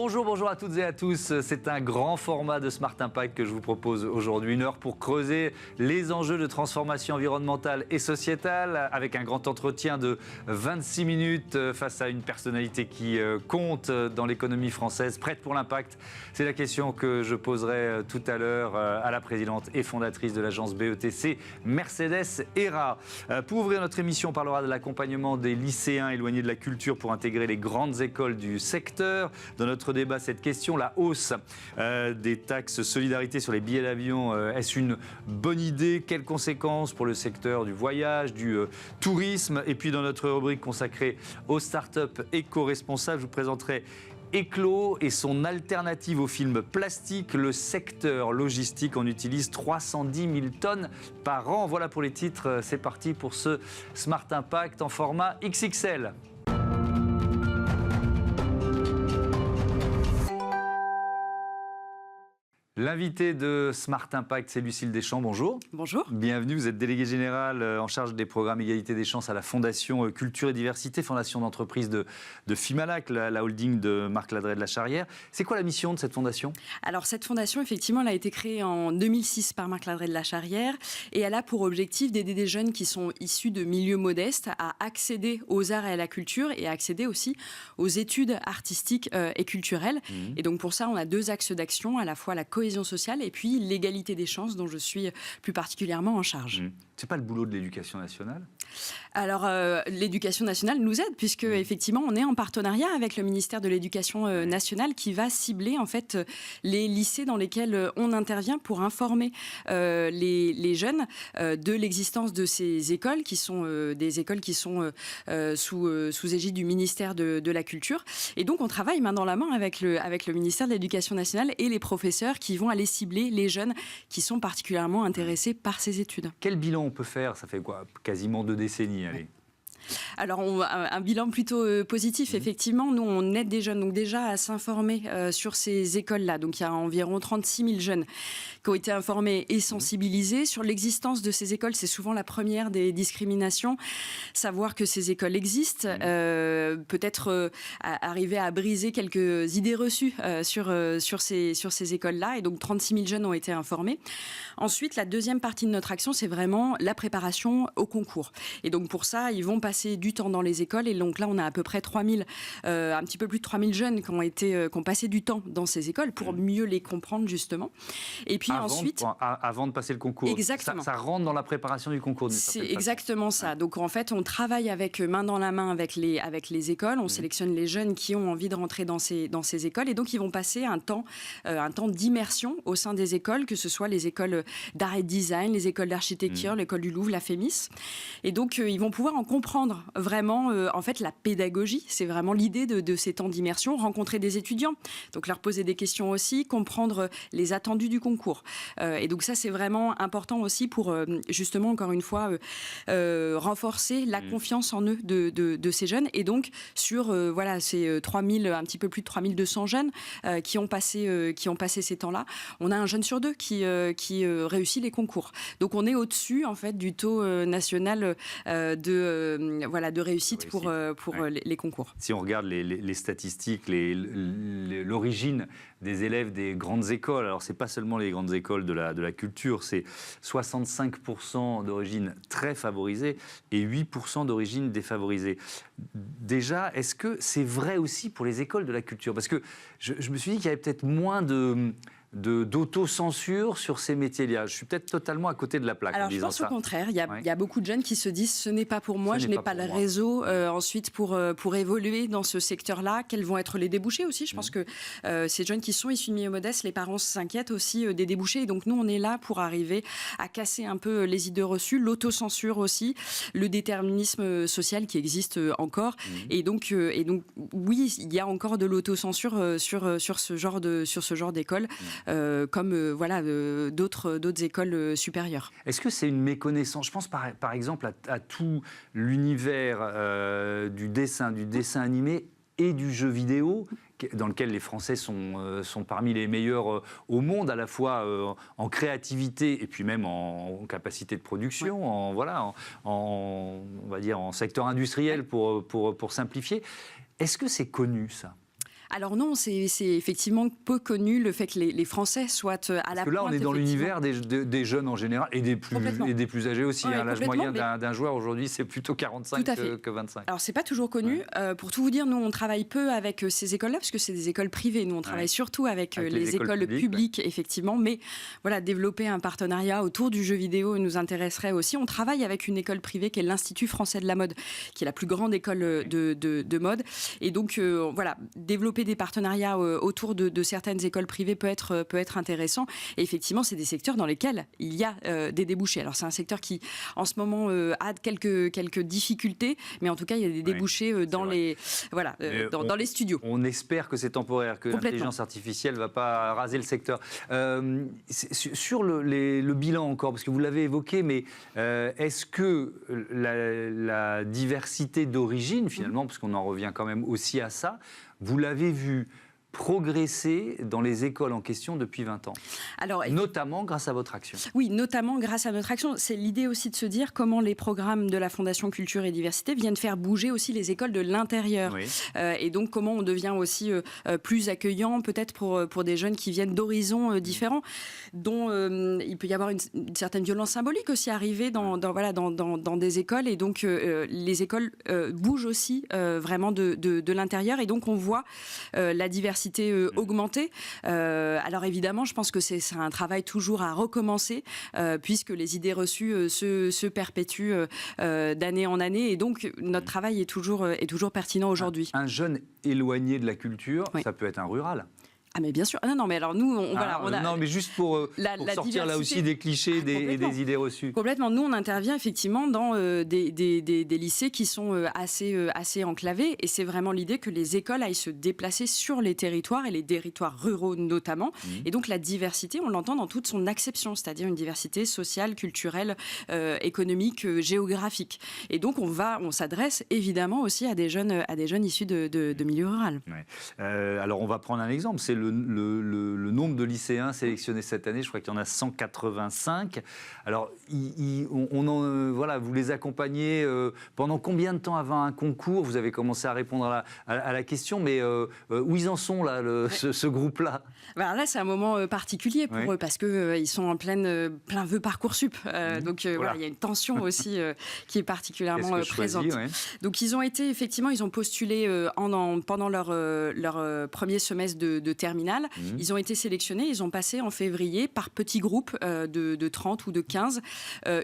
Bonjour à toutes et à tous. C'est un grand format de Smart Impact que je vous propose aujourd'hui. 1 heure pour creuser les enjeux de transformation environnementale et sociétale avec un grand entretien de 26 minutes face à une personnalité qui compte dans l'économie française, prête pour l'impact. C'est la question que je poserai tout à l'heure à la présidente et fondatrice de l'agence BETC, Mercedes Héra. Pour ouvrir notre émission, on parlera de l'accompagnement des lycéens éloignés de la culture pour intégrer les grandes écoles du secteur. Dans notre débat, cette question, la hausse des taxes solidarité sur les billets d'avion, est-ce une bonne idée? Quelles conséquences pour le secteur du voyage, du tourisme? Et puis dans notre rubrique consacrée aux startups éco-responsables, je vous présenterai Eclos et son alternative au film plastique. Le secteur logistique en utilise 310 000 tonnes par an. Voilà pour les titres, c'est parti pour ce Smart Impact en format XXL. L'invité de Smart Impact, c'est Lucille Deschamps. Bonjour. Bonjour. Bienvenue. Vous êtes déléguée générale en charge des programmes Égalité des chances à la Fondation Culture et Diversité, fondation d'entreprise de Fimalac, la holding de Marc Ladreit de la Charrière. C'est quoi la mission de cette fondation? Alors, cette fondation, effectivement, elle a été créée en 2006 par Marc Ladreit de la Charrière et elle a pour objectif d'aider des jeunes qui sont issus de milieux modestes à accéder aux arts et à la culture et à accéder aussi aux études artistiques et culturelles. Et donc, pour ça, on a 2 axes d'action, à la fois la cohésion sociale et puis l'égalité des chances dont je suis plus particulièrement en charge. C'est pas le boulot de l'éducation nationale? Alors, l'éducation nationale nous aide puisque effectivement, on est en partenariat avec le ministère de l'Éducation nationale qui va cibler en fait les lycées dans lesquels on intervient pour informer les jeunes de l'existence de ces écoles qui sont des écoles qui sont sous égide du ministère de la Culture. Et donc, on travaille main dans la main avec le ministère de l'Éducation nationale et les professeurs qui vont aller cibler les jeunes qui sont particulièrement intéressés par ces études. Quel bilan on peut faire? Ça fait quoi? Quasiment 2 décennies, allez. Alors, un bilan plutôt positif, effectivement. Nous, on aide des jeunes donc déjà à s'informer sur ces écoles-là. Donc, il y a environ 36 000 jeunes qui ont été informés et sensibilisés sur l'existence de ces écoles. C'est souvent la première des discriminations. Savoir que ces écoles existent, peut-être arriver à briser quelques idées reçues sur ces écoles-là. Et donc, 36 000 jeunes ont été informés. Ensuite, la deuxième partie de notre action, c'est vraiment la préparation au concours. Et donc, pour ça, ils vont passer du temps dans les écoles et donc là on a à peu près 3000, un petit peu plus de 3000 jeunes qui ont passé du temps dans ces écoles pour mieux les comprendre justement. Et puis ensuite, avant de passer le concours, exactement. Ça rentre dans la préparation du concours. C'est exactement ça. Donc en fait on travaille main dans la main avec les écoles, on sélectionne les jeunes qui ont envie de rentrer dans ces écoles et donc ils vont passer un temps d'immersion au sein des écoles, que ce soit les écoles d'art et design, les écoles d'architecture, l'école du Louvre, la FEMIS. Et donc ils vont pouvoir en comprendre vraiment en fait la pédagogie, c'est vraiment l'idée de ces temps d'immersion, rencontrer des étudiants, donc leur poser des questions aussi, comprendre les attendus du concours. Et donc ça c'est vraiment important aussi pour justement encore une fois renforcer la confiance en eux de ces jeunes. Et donc sur ces 3000, un petit peu plus de 3200 jeunes qui ont passé ces temps-là, on a un jeune sur 2 qui réussit les concours. Donc on est au-dessus en fait du taux national de réussite pour les concours. Si on regarde les statistiques, l'origine des élèves des grandes écoles, alors c'est pas seulement les grandes écoles de la culture, c'est 65% d'origine très favorisée et 8% d'origine défavorisée. Déjà, est-ce que c'est vrai aussi pour les écoles de la culture? Parce que je me suis dit qu'il y avait peut-être moins d'autocensure sur ces métiers-là. Je suis peut-être totalement à côté de la plaque. Alors, en disant je pense au contraire. Il y a beaucoup de jeunes qui se disent ce n'est pas pour moi, je n'ai pas le réseau ensuite pour évoluer dans ce secteur-là. Quels vont être les débouchés aussi? Je pense que ces jeunes qui sont issus de milieux modestes, les parents s'inquiètent aussi des débouchés. Et donc, nous, on est là pour arriver à casser un peu les idées reçues, l'autocensure aussi, le déterminisme social qui existe encore. Et donc, oui, il y a encore de l'autocensure sur ce genre d'école. Comme d'autres écoles supérieures. Est-ce que c'est une méconnaissance? Je pense par exemple à tout l'univers du dessin animé et du jeu vidéo, dans lequel les Français sont parmi les meilleurs au monde, à la fois en créativité et puis même en capacité de production, on va dire en secteur industriel pour simplifier. Est-ce que c'est connu ça ? Alors non, c'est effectivement peu connu le fait que les Français soient à la pointe. Parce que là, on est dans l'univers des jeunes en général et des plus âgés aussi. Ouais, L'âge moyen d'un joueur aujourd'hui, c'est plutôt 45 que 25. Alors, c'est pas toujours connu. Pour tout vous dire, nous, on travaille peu avec ces écoles-là, parce que c'est des écoles privées. Nous, on travaille surtout avec les écoles publiques, effectivement. Mais voilà, développer un partenariat autour du jeu vidéo nous intéresserait aussi. On travaille avec une école privée qui est l'Institut français de la mode, qui est la plus grande école de mode. Et donc, voilà, développer des partenariats autour de certaines écoles privées peut être intéressant. Et effectivement, c'est des secteurs dans lesquels il y a des débouchés. Alors, c'est un secteur qui, en ce moment, a quelques difficultés, mais en tout cas, il y a des débouchés dans les studios. On espère que c'est temporaire, que l'intelligence artificielle ne va pas raser le secteur. Sur le bilan encore, parce que vous l'avez évoqué, mais est-ce que la diversité d'origine, finalement, parce qu'on en revient quand même aussi à ça, vous l'avez vu progresser dans les écoles en question depuis 20 ans, notamment grâce à votre action. Oui, notamment grâce à notre action. C'est l'idée aussi de se dire comment les programmes de la Fondation Culture et Diversité viennent faire bouger aussi les écoles de l'intérieur. Oui. Et donc comment on devient aussi plus accueillant, peut-être pour des jeunes qui viennent d'horizons différents, dont il peut y avoir une certaine violence symbolique aussi arrivée dans des écoles. Et donc les écoles bougent aussi vraiment de l'intérieur. Et donc on voit la diversité augmentée. Alors évidemment, je pense que c'est un travail toujours à recommencer, puisque les idées reçues se perpétuent d'année en année, et donc notre travail est toujours pertinent aujourd'hui. Un jeune éloigné de la culture, ça peut être un rural. Ah mais bien sûr. Non mais alors nous on a non mais juste pour sortir là aussi des clichés et des idées reçues. Complètement. Nous on intervient effectivement dans des lycées qui sont assez enclavés, et c'est vraiment l'idée que les écoles aillent se déplacer sur les territoires, et les territoires ruraux notamment. Et donc la diversité, on l'entend dans toute son acception, c'est-à-dire une diversité sociale, culturelle, économique, géographique. Et donc on s'adresse évidemment aussi à des jeunes issus de milieu rural. Ouais. Alors on va prendre un exemple, c'est le nombre de lycéens sélectionnés cette année. Je crois qu'il y en a 185. Alors, vous les accompagnez pendant combien de temps avant un concours? Vous avez commencé à répondre à la question, mais où ils en sont, là, ce groupe-là? Alors là, c'est un moment particulier pour eux, parce qu'ils sont en plein vœu Parcoursup. Donc, il y a une tension aussi qui est particulièrement présente. Donc, ils ont postulé pendant leur premier semestre de terminale. Ils ont été sélectionnés, ils ont passé en février par petits groupes de 30 ou de 15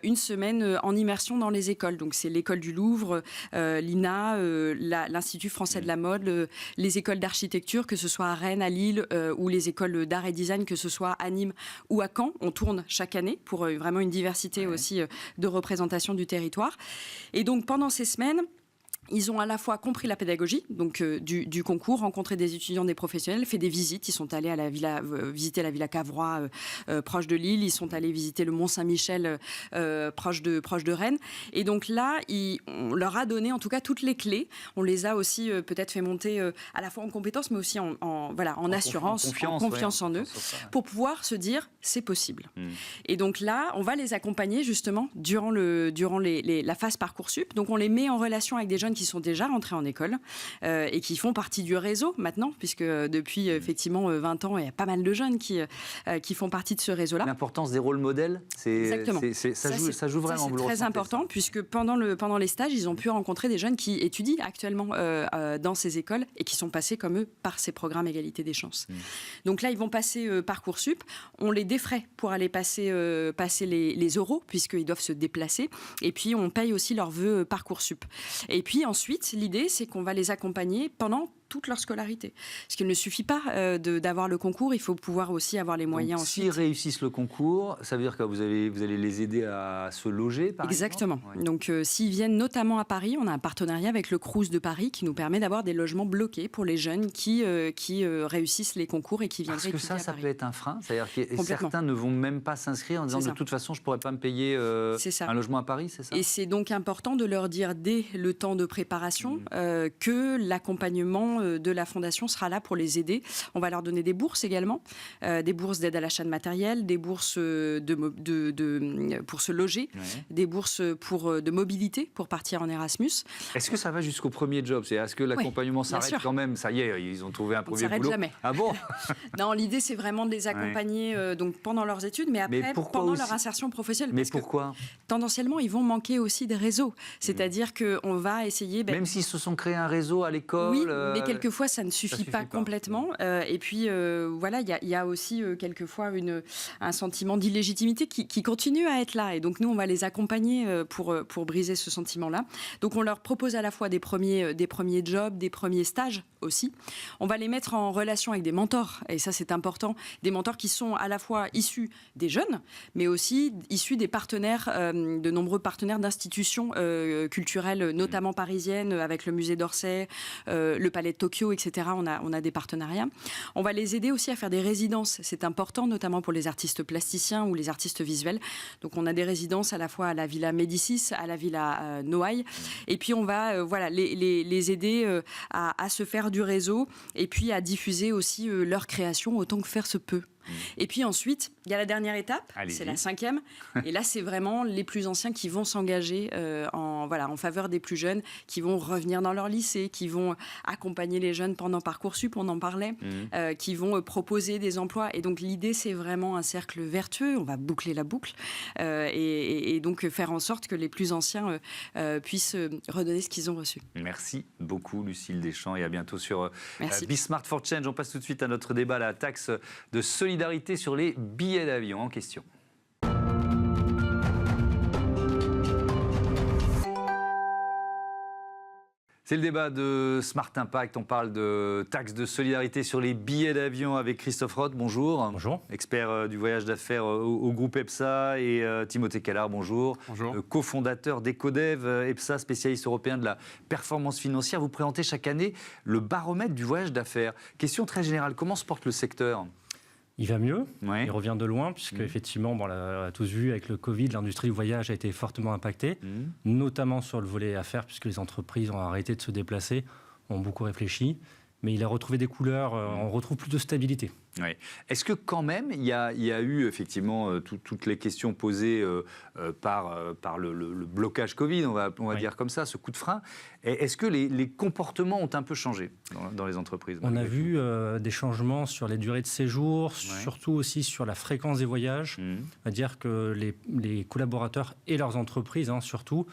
une semaine en immersion dans les écoles. Donc c'est l'école du Louvre, l'INA, l'Institut français de la mode, les écoles d'architecture, que ce soit à Rennes, à Lille, ou les écoles d'art et design, que ce soit à Nîmes ou à Caen. On tourne chaque année pour vraiment une diversité aussi de représentation du territoire. Et donc pendant ces semaines, ils ont à la fois compris la pédagogie, donc du concours, rencontré des étudiants, des professionnels, fait des visites. Ils sont allés visiter la Villa Cavrois, proche de Lille. Ils sont allés visiter le Mont-Saint-Michel, proche de Rennes. Et donc là, on leur a donné en tout cas toutes les clés. On les a aussi peut-être fait monter à la fois en compétences, mais aussi en assurance, en confiance en eux, pour pouvoir se dire c'est possible. Et donc là, on va les accompagner justement durant la phase Parcoursup. Donc on les met en relation avec des jeunes qui sont déjà rentrés en école et qui font partie du réseau maintenant, puisque depuis effectivement 20 ans, il y a pas mal de jeunes qui font partie de ce réseau-là. L'importance des rôles modèles, exactement. Ça joue vraiment. C'est très important, puisque pendant les stages, ils ont pu rencontrer des jeunes qui étudient actuellement dans ces écoles et qui sont passés comme eux par ces programmes égalité des chances. Donc là, ils vont passer Parcoursup. On les défraie pour aller passer les euros, puisqu'ils doivent se déplacer. Et puis, on paye aussi leurs vœux Parcoursup. Et puis, ensuite, l'idée, c'est qu'on va les accompagner pendant toute leur scolarité. Parce qu'il ne suffit pas d'avoir le concours, il faut pouvoir aussi avoir les moyens. Donc, s'ils réussissent le concours, ça veut dire que vous allez les aider à se loger, par Exactement. exemple. Donc, s'ils viennent notamment à Paris, on a un partenariat avec le Crous de Paris qui nous permet d'avoir des logements bloqués pour les jeunes qui réussissent les concours et qui viennent étudier à Paris. Parce que ça peut être un frein. C'est-à-dire que certains ne vont même pas s'inscrire en disant de toute façon, je ne pourrais pas me payer un logement à Paris, c'est ça? Et c'est donc important de leur dire dès le temps de préparation que l'accompagnement l'argent de la Fondation sera là pour les aider. On va leur donner des bourses également, des bourses d'aide à l'achat de matériel, des bourses pour se loger, des bourses de mobilité pour partir en Erasmus. Est-ce que ça va jusqu'au premier job? Est-ce que l'accompagnement s'arrête quand même? Ça y est, ils ont trouvé un premier boulot. Jamais. Ah bon? Non, l'idée c'est vraiment de les accompagner donc pendant leurs études, mais après pendant leur insertion professionnelle. Mais pourquoi? Tendanciellement, ils vont manquer aussi de réseau. C'est-à-dire qu'on va essayer... Même s'ils se sont créés un réseau à l'école... Oui, mais quelquefois, ça ne suffit pas complètement. Et puis, voilà, il y a aussi quelquefois un sentiment d'illégitimité qui continue à être là. Et donc, nous, on va les accompagner pour briser ce sentiment-là. Donc, on leur propose à la fois des premiers jobs, des premiers stages aussi. On va les mettre en relation avec des mentors. Et ça, c'est important. Des mentors qui sont à la fois issus des jeunes, mais aussi issus des partenaires, de nombreux partenaires d'institutions culturelles, notamment parisiennes, avec le musée d'Orsay, le Palais de Tokyo, etc. On a des partenariats. On va les aider aussi à faire des résidences. C'est important, notamment pour les artistes plasticiens ou les artistes visuels. Donc, on a des résidences à la fois à la Villa Médicis, à la Villa Noailles. Et puis, on va les aider à se faire du réseau et puis à diffuser aussi leur création autant que faire se peut. Et puis ensuite, il y a la dernière étape, c'est la 5e. Et là, c'est vraiment les plus anciens qui vont s'engager en faveur des plus jeunes, qui vont revenir dans leur lycée, qui vont accompagner les jeunes pendant Parcoursup, on en parlait, qui vont proposer des emplois. Et donc, l'idée, c'est vraiment un cercle vertueux. On va boucler la boucle et donc faire en sorte que les plus anciens puissent redonner ce qu'ils ont reçu. Merci beaucoup, Lucille Deschamps, et à bientôt sur Be-Smart for Change. On passe tout de suite à notre débat, la taxe de solidarité sur les billets d'avion en question. C'est le débat de Smart Impact. On parle de taxe de solidarité sur les billets d'avion avec Christophe Roth. Bonjour. Bonjour. Expert du voyage d'affaires au groupe EPSA, et Timothée Callard, bonjour. Bonjour. Cofondateur d'Ecodev, EPSA, spécialiste européen de la performance financière. Vous présentez chaque année le baromètre du voyage d'affaires. Question très générale, comment se porte le secteur ? Il va mieux, il revient de loin, puisque effectivement, on l'a tous vu, avec le Covid, l'industrie du voyage a été fortement impactée, notamment sur le volet affaires, puisque les entreprises ont arrêté de se déplacer, ont beaucoup réfléchi. Mais il a retrouvé des couleurs, on retrouve plus de stabilité. Oui. Est-ce que quand même, il y a eu effectivement toutes les questions posées par le blocage Covid, on va dire comme ça, ce coup de frein. Est-ce que les comportements ont un peu changé dans les entreprises? On a vu des changements sur les durées de séjour, surtout aussi sur la fréquence des voyages. C'est-à-dire que les collaborateurs et leurs entreprises, surtout,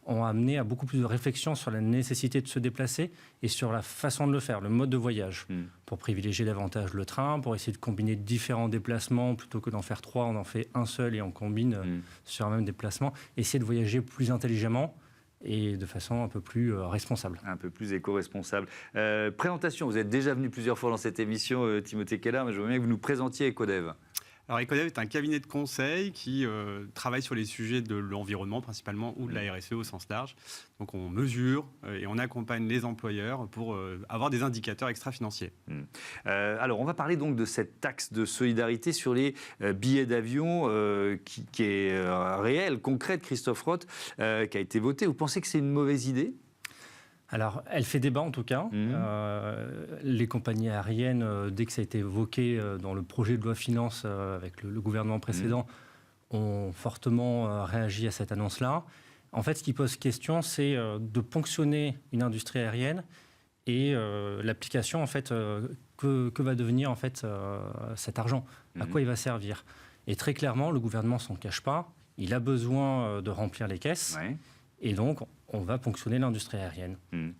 ont amené à beaucoup plus de réflexion sur la nécessité de se déplacer et sur la façon de le faire, le mode de voyage, pour privilégier davantage le train, pour essayer de combiner différents déplacements, plutôt que d'en faire 3, on en fait un seul et on combine sur un même déplacement, essayer de voyager plus intelligemment et de façon un peu plus responsable. Un peu plus éco-responsable. Présentation, vous êtes déjà venu plusieurs fois dans cette émission, Timothée Callard, mais je veux bien que vous nous présentiez Ecodev. Alors Ecodev est un cabinet de conseil qui travaille sur les sujets de l'environnement principalement ou de la RSE au sens large. Donc on mesure et on accompagne les employeurs pour avoir des indicateurs extra-financiers. Alors on va parler donc de cette taxe de solidarité sur les billets d'avion qui est réelle, concrète, Christophe Roth, qui a été votée. Vous pensez que c'est une mauvaise idée ? Alors, elle fait débat en tout cas. Les compagnies aériennes, dès que ça a été évoqué dans le projet de loi finance avec le gouvernement précédent, ont fortement réagi à cette annonce-là. En fait, ce qui pose question, c'est de ponctionner une industrie aérienne et l'application, en fait, que va devenir en fait cet argent, à quoi il va servir. Et très clairement, le gouvernement s'en cache pas. Il a besoin de remplir les caisses. Et donc, on va ponctionner l'industrie aérienne.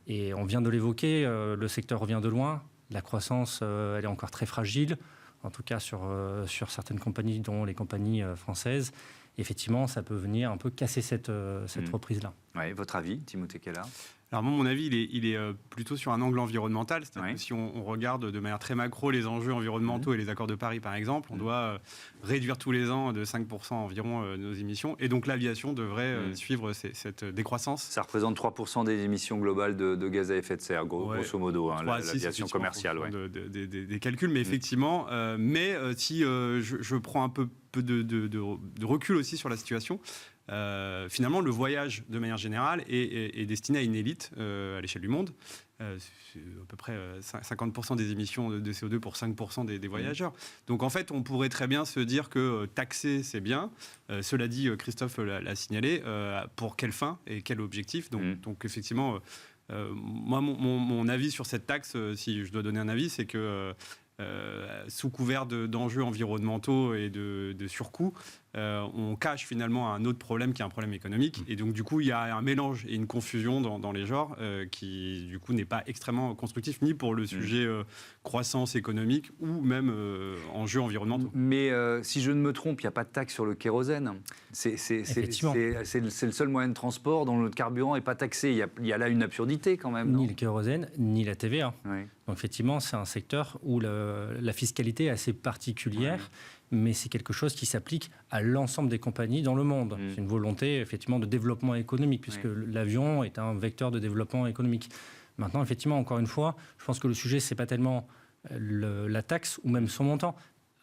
Et on vient de l'évoquer, le secteur revient de loin. La croissance, elle est encore très fragile, en tout cas sur certaines compagnies, dont les compagnies françaises. Effectivement, ça peut venir un peu casser cette reprise-là. Ouais, votre avis, Timothée Callard ? Alors mon avis, il est plutôt sur un angle environnemental. C'est-à-dire que si on regarde de manière très macro les enjeux environnementaux et les accords de Paris, par exemple, on doit réduire tous les ans de 5% environ nos émissions. Et donc l'aviation devrait suivre cette décroissance. Ça représente 3% des émissions globales de gaz à effet de serre, grosso modo, l'aviation commerciale. Des calculs, mais effectivement. Si je prends un peu de recul aussi sur la situation, finalement, le voyage, de manière générale, est destiné à une élite à l'échelle du monde. C'est à peu près 50% des émissions de CO2 pour 5% des voyageurs. Donc en fait, on pourrait très bien se dire que taxer, c'est bien. Cela dit, Christophe l'a signalé, pour quelle fin et quel objectif. Donc effectivement, moi, mon avis sur cette taxe, si je dois donner un avis, c'est que sous couvert d'enjeux environnementaux et de surcoûts, on cache finalement un autre problème qui est un problème économique. Et donc, du coup, il y a un mélange et une confusion dans les genres qui, du coup, n'est pas extrêmement constructif, ni pour le sujet croissance économique ou même enjeux environnementaux. Mais si je ne me trompe, il n'y a pas de taxe sur le kérosène. C'est le seul moyen de transport dont le carburant n'est pas taxé. Il y a là une absurdité quand même. Ni le kérosène, ni la TVA. Oui. Donc effectivement, c'est un secteur où la fiscalité est assez particulière. Mais c'est quelque chose qui s'applique à l'ensemble des compagnies dans le monde. C'est une volonté, effectivement, de développement économique, puisque l'avion est un vecteur de développement économique. Maintenant, effectivement, encore une fois, je pense que le sujet, c'est pas tellement la taxe ou même son montant.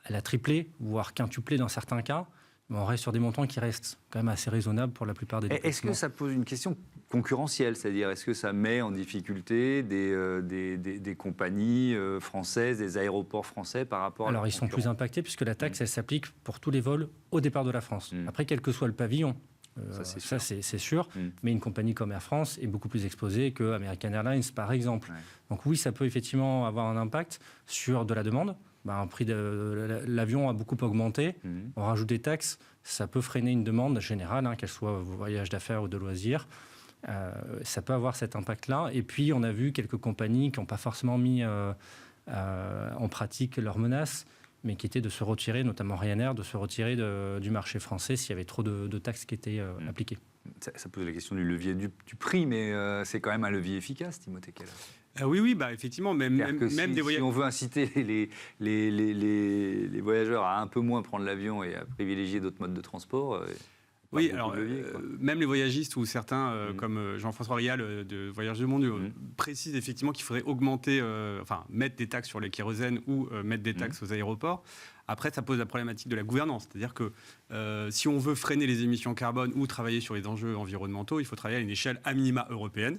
Elle a triplé, voire quintuplé dans certains cas. Mais on reste sur des montants qui restent quand même assez raisonnables pour la plupart des déplacements. Est-ce que ça pose une question concurrentielle, c'est-à-dire est-ce que ça met en difficulté des compagnies françaises, des aéroports français par rapport à... Alors ils sont plus impactés puisque la taxe, elle s'applique pour tous les vols au départ de la France. Après, quel que soit le pavillon, ça c'est sûr, mais une compagnie comme Air France est beaucoup plus exposée que American Airlines par exemple. Donc oui, ça peut effectivement avoir un impact sur de la demande. Un prix de l'avion a beaucoup augmenté. On rajoute des taxes, ça peut freiner une demande générale, qu'elle soit voyage d'affaires ou de loisirs. Ça peut avoir cet impact-là. Et puis, on a vu quelques compagnies qui n'ont pas forcément mis en pratique leurs menaces, mais qui étaient de se retirer, notamment Ryanair, de se retirer du marché français s'il y avait trop de taxes qui étaient appliquées. Ça pose la question du levier du prix, mais c'est quand même un levier efficace, Timothée Keller. Oui, effectivement, même des voyageurs. Si on veut inciter les voyageurs à un peu moins prendre l'avion et à privilégier d'autres modes de transport. Oui, alors même les voyagistes ou certains, comme Jean-François Rial de Voyage du Monde, précisent effectivement qu'il faudrait augmenter, mettre des taxes sur les kérosènes ou mettre des taxes aux aéroports. Après, ça pose la problématique de la gouvernance. C'est-à-dire que si on veut freiner les émissions carbone ou travailler sur les enjeux environnementaux, il faut travailler à une échelle à minima européenne,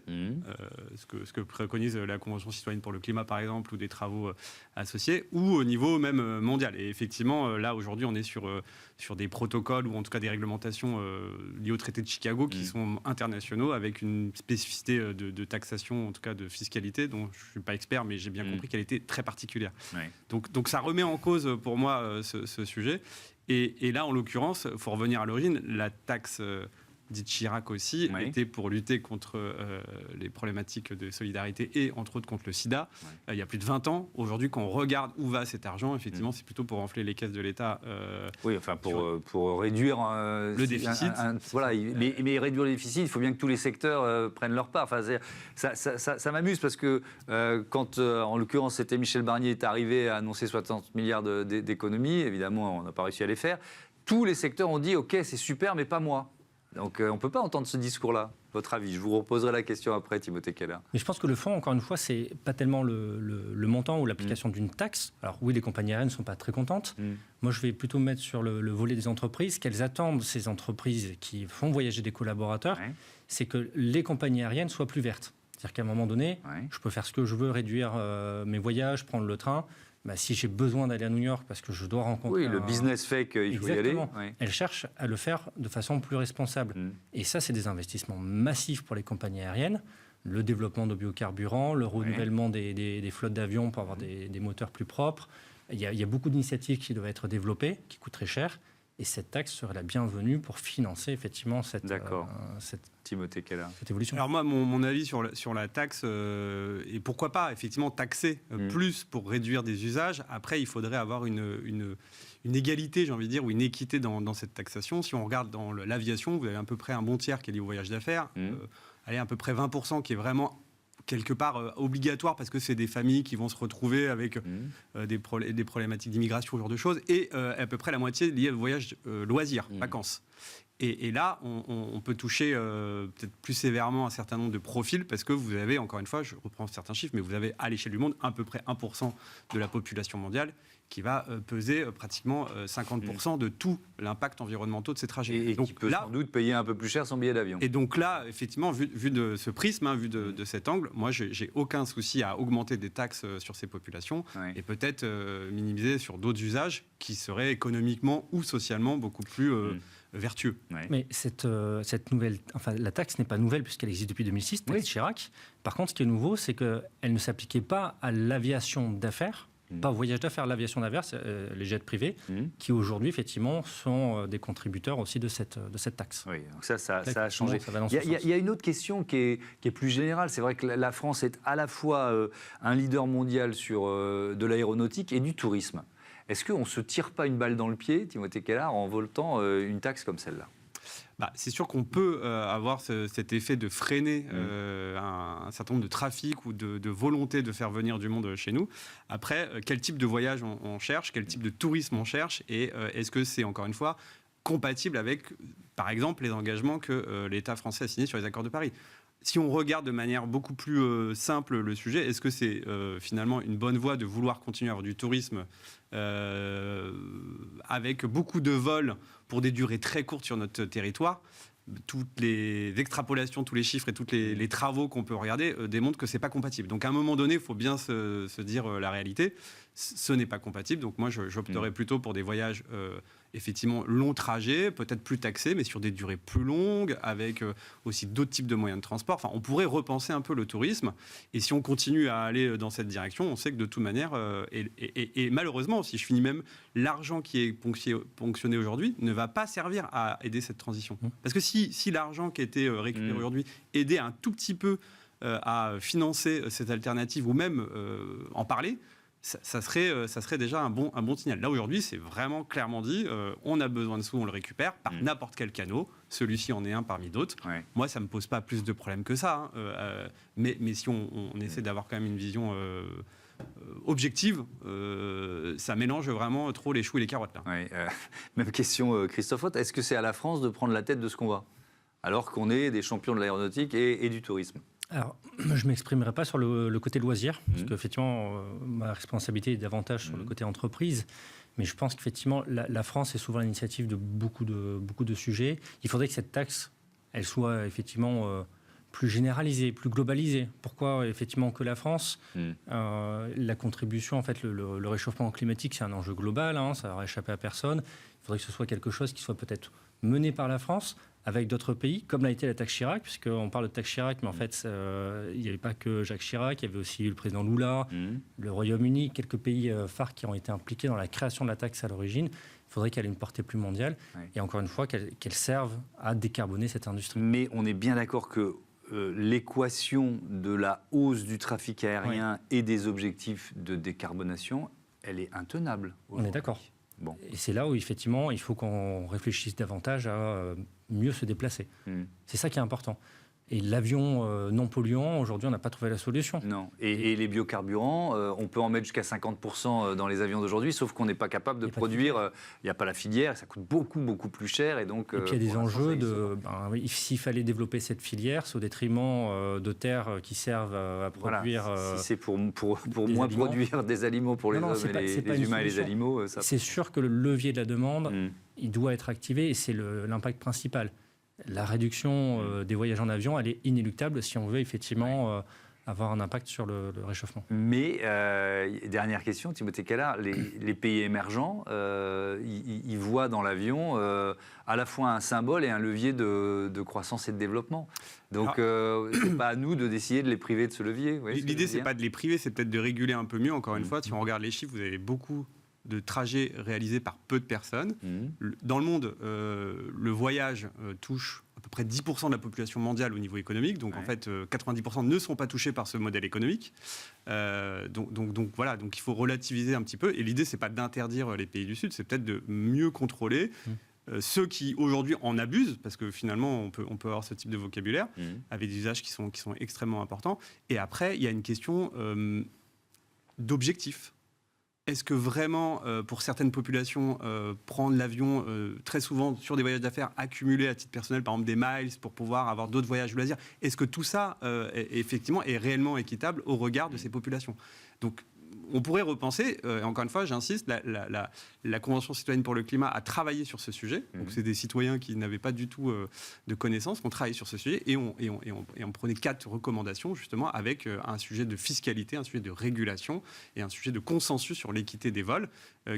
ce que préconise la Convention citoyenne pour le climat, par exemple, ou des travaux associés, ou au niveau même mondial. Et effectivement, là, aujourd'hui, on est sur des protocoles ou en tout cas des réglementations liées au traité de Chicago qui sont internationaux avec une spécificité de taxation, en tout cas de fiscalité, dont je ne suis pas expert, mais j'ai bien compris qu'elle était très particulière. Donc ça remet en cause, pour moi, ce sujet. Et là, en l'occurrence, il faut revenir à l'origine, la taxe dite Chirac aussi était pour lutter contre les problématiques de solidarité et entre autres contre le sida. Il y a plus de 20 ans. Aujourd'hui, quand on regarde où va cet argent, effectivement, c'est plutôt pour enfler les caisses de l'État. Pour réduire le déficit. Mais réduire le déficit, il faut bien que tous les secteurs prennent leur part. Enfin, ça m'amuse parce que quand, en l'occurrence, c'était Michel Barnier est arrivé à annoncer 60 milliards d'économies, évidemment, on n'a pas réussi à les faire. Tous les secteurs ont dit « Ok, c'est super, mais pas moi ». Donc on ne peut pas entendre ce discours-là. Votre avis? Je vous reposerai la question après, Timothée Keller. Mais je pense que le fond, encore une fois, c'est pas tellement le montant ou l'application d'une taxe. Alors oui, les compagnies aériennes ne sont pas très contentes. Moi, je vais plutôt mettre sur le volet des entreprises. Qu'elles attendent, ces entreprises qui font voyager des collaborateurs, c'est que les compagnies aériennes soient plus vertes. C'est-à-dire qu'à un moment donné, je peux faire ce que je veux, réduire mes voyages, prendre le train. Si j'ai besoin d'aller à New York parce que je dois rencontrer... Oui, le business fait qu'il faut y aller. Elle cherche à le faire de façon plus responsable. Et ça, c'est des investissements massifs pour les compagnies aériennes. Le développement de biocarburants, le renouvellement des flottes d'avions pour avoir des moteurs plus propres. Il y a beaucoup d'initiatives qui doivent être développées, qui coûtent très cher. Et cette taxe serait la bienvenue pour financer effectivement cette Timothée Keller. Cette évolution. Alors moi, mon avis sur la taxe, et pourquoi pas effectivement taxer plus pour réduire des usages. Après, il faudrait avoir une égalité, j'ai envie de dire, ou une équité dans cette taxation. Si on regarde dans l'aviation, vous avez à peu près un bon tiers qui est lié au voyage d'affaires. Allez, à peu près 20% qui est vraiment quelque part obligatoire parce que c'est des familles qui vont se retrouver avec des problématiques d'immigration, ce genre de choses, et à peu près la moitié liée au voyage loisirs, vacances. Et là, on peut toucher peut-être plus sévèrement un certain nombre de profils parce que vous avez, encore une fois, je reprends certains chiffres, mais vous avez à l'échelle du monde à peu près 1% de la population mondiale qui va peser pratiquement 50% de tout l'impact environnemental de ces trajets. Et donc, qui peut sans doute payer un peu plus cher son billet d'avion. Et donc là, effectivement, vu de ce prisme, vu de cet angle, moi, j'ai aucun souci à augmenter des taxes sur ces populations et peut-être minimiser sur d'autres usages qui seraient économiquement ou socialement beaucoup plus vertueux. Mais cette nouvelle, la taxe n'est pas nouvelle puisqu'elle existe depuis 2006, taxe Chirac. Par contre, ce qui est nouveau, c'est qu'elle ne s'appliquait pas à l'aviation d'affaires, pas au voyage d'affaires, l'aviation d'affaires, les jets privés, qui aujourd'hui, effectivement, sont des contributeurs aussi de cette taxe. Oui, donc ça a changé. Il y a une autre question qui est plus générale. C'est vrai que la France est à la fois un leader mondial sur de l'aéronautique et du tourisme. Est-ce qu'on ne se tire pas une balle dans le pied, Timothée Kellard, en votant une taxe comme celle-là ? C'est sûr qu'on peut avoir cet effet de freiner un certain nombre de trafics ou de volonté de faire venir du monde chez nous. Après, quel type de voyage on cherche, quel type de tourisme on cherche, et est-ce que c'est, encore une fois, compatible avec, par exemple, les engagements que l'État français a signés sur les accords de Paris ? Si on regarde de manière beaucoup plus simple le sujet, est-ce que c'est finalement une bonne voie de vouloir continuer à avoir du tourisme avec beaucoup de vols pour des durées très courtes sur notre territoire ? Toutes les extrapolations, tous les chiffres et tous les travaux qu'on peut regarder démontrent que ce n'est pas compatible. Donc à un moment donné, il faut bien se dire la réalité. Ce n'est pas compatible. Donc moi, j'opterais plutôt pour des voyages effectivement long trajet, peut-être plus taxés, mais sur des durées plus longues, avec aussi d'autres types de moyens de transport. Enfin, on pourrait repenser un peu le tourisme. Et si on continue à aller dans cette direction, on sait que de toute manière, et malheureusement, si je finis même, l'argent qui est ponctionné aujourd'hui ne va pas servir à aider cette transition. Parce que si l'argent qui a été récupéré aujourd'hui aidait un tout petit peu à financer cette alternative, ou même en parler, ça serait déjà un bon signal. Là, aujourd'hui, c'est vraiment clairement dit, on a besoin de sous, on le récupère par n'importe quel canal. Celui-ci en est un parmi d'autres. Moi, ça ne me pose pas plus de problèmes que ça. Mais si on essaie d'avoir quand même une vision objective, ça mélange vraiment trop les choux et les carottes. Là. Même question, Christophe Hott. Est-ce que c'est à la France de prendre la tête de ce qu'on va, alors qu'on est des champions de l'aéronautique et du tourisme ? Alors, je ne m'exprimerai pas sur le côté loisir, parce qu'effectivement, ma responsabilité est davantage sur le côté entreprise. Mais je pense qu'effectivement, la France est souvent à l'initiative de beaucoup de sujets. Il faudrait que cette taxe, elle soit effectivement plus généralisée, plus globalisée. Pourquoi effectivement que la France la contribution, en fait, le réchauffement climatique, c'est un enjeu global, ça va échapper à personne. Il faudrait que ce soit quelque chose qui soit peut-être mené par la France, avec d'autres pays, comme l'a été la taxe Chirac, puisqu'on parle de taxe Chirac, mais en fait, il n'y avait pas que Jacques Chirac, il y avait aussi le président Lula, le Royaume-Uni, quelques pays phares qui ont été impliqués dans la création de la taxe à l'origine. Il faudrait qu'elle ait une portée plus mondiale, et encore une fois, qu'elle serve à décarboner cette industrie. Mais on est bien d'accord que l'équation de la hausse du trafic aérien et des objectifs de décarbonation, elle est intenable. On est d'accord. Bon. Et c'est là où, effectivement, il faut qu'on réfléchisse davantage à mieux se déplacer. C'est ça qui est important. Et l'avion non polluant, aujourd'hui, on n'a pas trouvé la solution. Non. Et les biocarburants, on peut en mettre jusqu'à 50% dans les avions d'aujourd'hui, sauf qu'on n'est pas capable de produire. Il n'y a pas la filière, ça coûte beaucoup, beaucoup plus cher. Et puis il y a des enjeux s'il fallait développer cette filière, c'est au détriment de terres qui servent à produire. Voilà. Si c'est pour moins produire des aliments pour les hommes et les humains et les animaux. C'est sûr que le levier de la demande, il doit être activé et c'est l'impact principal. La réduction des voyages en avion, elle est inéluctable si on veut effectivement avoir un impact sur le réchauffement. Mais, dernière question, Timothée Kellard, les pays émergents, ils voient dans l'avion à la fois un symbole et un levier de croissance et de développement. Donc, c'est pas à nous de décider de les priver de ce levier. L'idée, c'est pas de les priver, c'est peut-être de réguler un peu mieux. Encore une fois, si on regarde les chiffres, vous avez beaucoup de trajets réalisés par peu de personnes. Dans le monde, le voyage touche à peu près 10% de la population mondiale au niveau économique. Donc, en fait, 90% ne sont pas touchés par ce modèle économique. Donc voilà, donc il faut relativiser un petit peu. Et l'idée, c'est pas d'interdire les pays du Sud, c'est peut-être de mieux contrôler ceux qui, aujourd'hui, en abusent, parce que finalement, on peut avoir ce type de vocabulaire, avec des usages qui sont extrêmement importants. Et après, il y a une question d'objectif. Est-ce que vraiment, pour certaines populations, prendre l'avion très souvent sur des voyages d'affaires, accumuler à titre personnel, par exemple des miles, pour pouvoir avoir d'autres voyages de loisirs, est-ce que tout ça, effectivement, est réellement équitable au regard de ces populations ? Donc, on pourrait repenser, encore une fois, j'insiste, la Convention citoyenne pour le climat a travaillé sur ce sujet. Donc, c'est des citoyens qui n'avaient pas du tout de connaissances, qui ont travaillé sur ce sujet, et on prenait 4 recommandations, justement, avec un sujet de fiscalité, un sujet de régulation et un sujet de consensus sur l'équité des vols,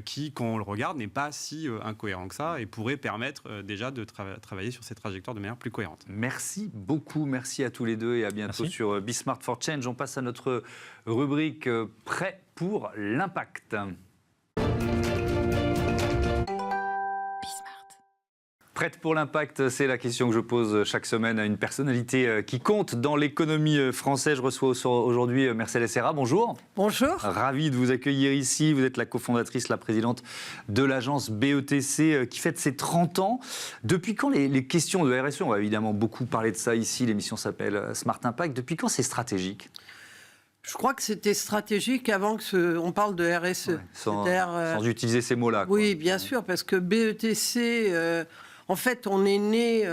qui, quand on le regarde, n'est pas si incohérent que ça et pourrait permettre déjà de travailler sur ces trajectoires de manière plus cohérente. Merci beaucoup, merci à tous les deux et à bientôt sur Bismart for Change. On passe à notre rubrique Prêt pour l'impact. Prête pour l'impact, c'est la question que je pose chaque semaine à une personnalité qui compte dans l'économie française. Je reçois aujourd'hui Mercedes Serra. Bonjour. Bonjour. Ravi de vous accueillir ici. Vous êtes la cofondatrice, la présidente de l'agence BETC qui fête ses 30 ans. Depuis quand les questions de RSE, on va évidemment beaucoup parler de ça ici, l'émission s'appelle Smart Impact. Depuis quand c'est stratégique ? Je crois que c'était stratégique avant qu'on parle de RSE. Ouais, sans utiliser ces mots-là. Oui, bien sûr, parce que BETC... En fait, on est né,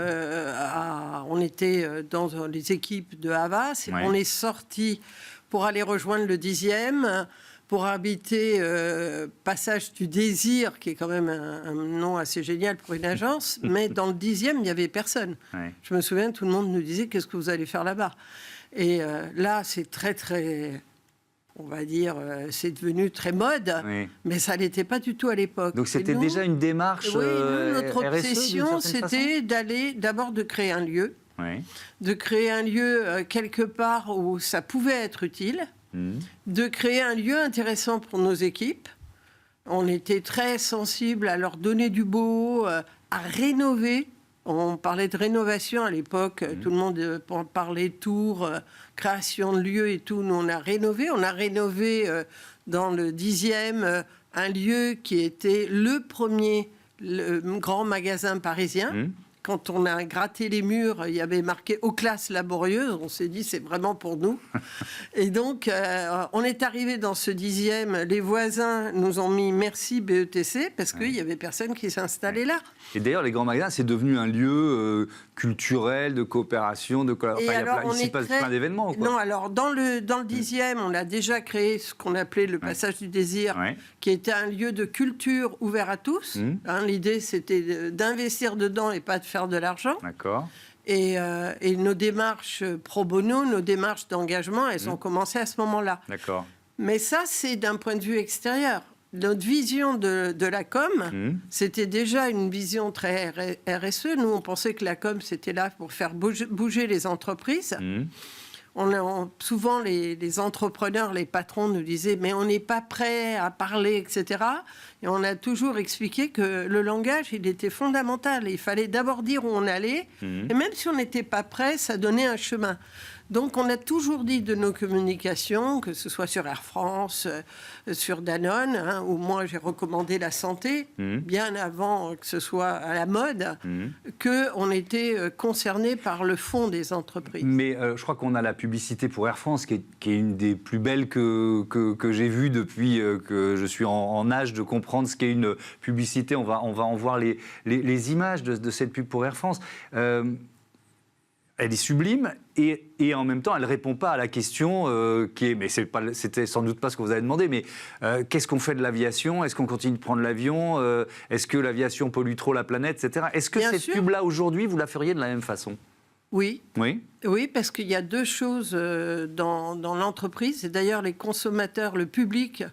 on était dans les équipes de Havas, et on est sorti pour aller rejoindre le 10e, pour habiter Passage du Désir, qui est quand même un nom assez génial pour une agence, mais dans le 10e, il n'y avait personne. Ouais. Je me souviens, tout le monde nous disait « Qu'est-ce que vous allez faire là-bas ?» Et là, c'est très... on va dire, c'est devenu très mode, mais ça n'était pas du tout à l'époque. Donc c'était déjà une démarche Oui, notre RSE, obsession, c'était d'abord de créer un lieu, de créer un lieu quelque part où ça pouvait être utile, de créer un lieu intéressant pour nos équipes. On était très sensibles à leur donner du beau, à rénover. On parlait de rénovation à l'époque, tout le monde parlait tours, création de lieux et tout. Nous, on a rénové dans le 10e un lieu qui était le premier grand magasin parisien. Quand on a gratté les murs, il y avait marqué « aux classes laborieuses ». On s'est dit, c'est vraiment pour nous. Et donc, on est arrivé dans ce 10e. Les voisins nous ont mis « merci BETC » parce qu'il n'y avait personne qui s'installait là. Et d'ailleurs, les grands magasins, c'est devenu un lieu culturel, de coopération, de collaboration. Ici, il passe plein d'événements. Non, alors, dans le 10e, on a déjà créé ce qu'on appelait le Passage du Désir, qui était un lieu de culture ouvert à tous. L'idée, c'était d'investir dedans et pas de faire de l'argent. D'accord. Et nos démarches pro bono, nos démarches d'engagement, elles ont commencé à ce moment-là. D'accord. Mais ça, c'est d'un point de vue extérieur. Notre vision de la com, c'était déjà une vision très RSE. Nous, on pensait que la com, c'était là pour faire bouger les entreprises. Souvent, les entrepreneurs, les patrons nous disaient « mais on n'est pas prêt à parler, etc. » Et on a toujours expliqué que le langage, il était fondamental. Il fallait d'abord dire où on allait. Et même si on n'était pas prêt, ça donnait un chemin. Donc, on a toujours dit de nos communications, que ce soit sur Air France, sur Danone, où moi, j'ai recommandé la santé, bien avant que ce soit à la mode, qu'on était concerné par le fond des entreprises. Mais je crois qu'on a la publicité pour Air France, qui est une des plus belles que j'ai vues depuis que je suis en âge de comprendre ce qu'est une publicité. On va en voir les images de cette pub pour Air France. Elle est sublime et en même temps, elle ne répond pas à la question qui est, mais c'était sans doute pas ce que vous avez demandé, mais qu'est-ce qu'on fait de l'aviation ? Est-ce qu'on continue de prendre l'avion ? Est-ce que l'aviation pollue trop la planète, etc. Est-ce que cette pub-là, aujourd'hui, vous la feriez de la même façon ? Oui. Oui. Oui, parce qu'il y a deux choses dans l'entreprise. Et d'ailleurs, les consommateurs, le public,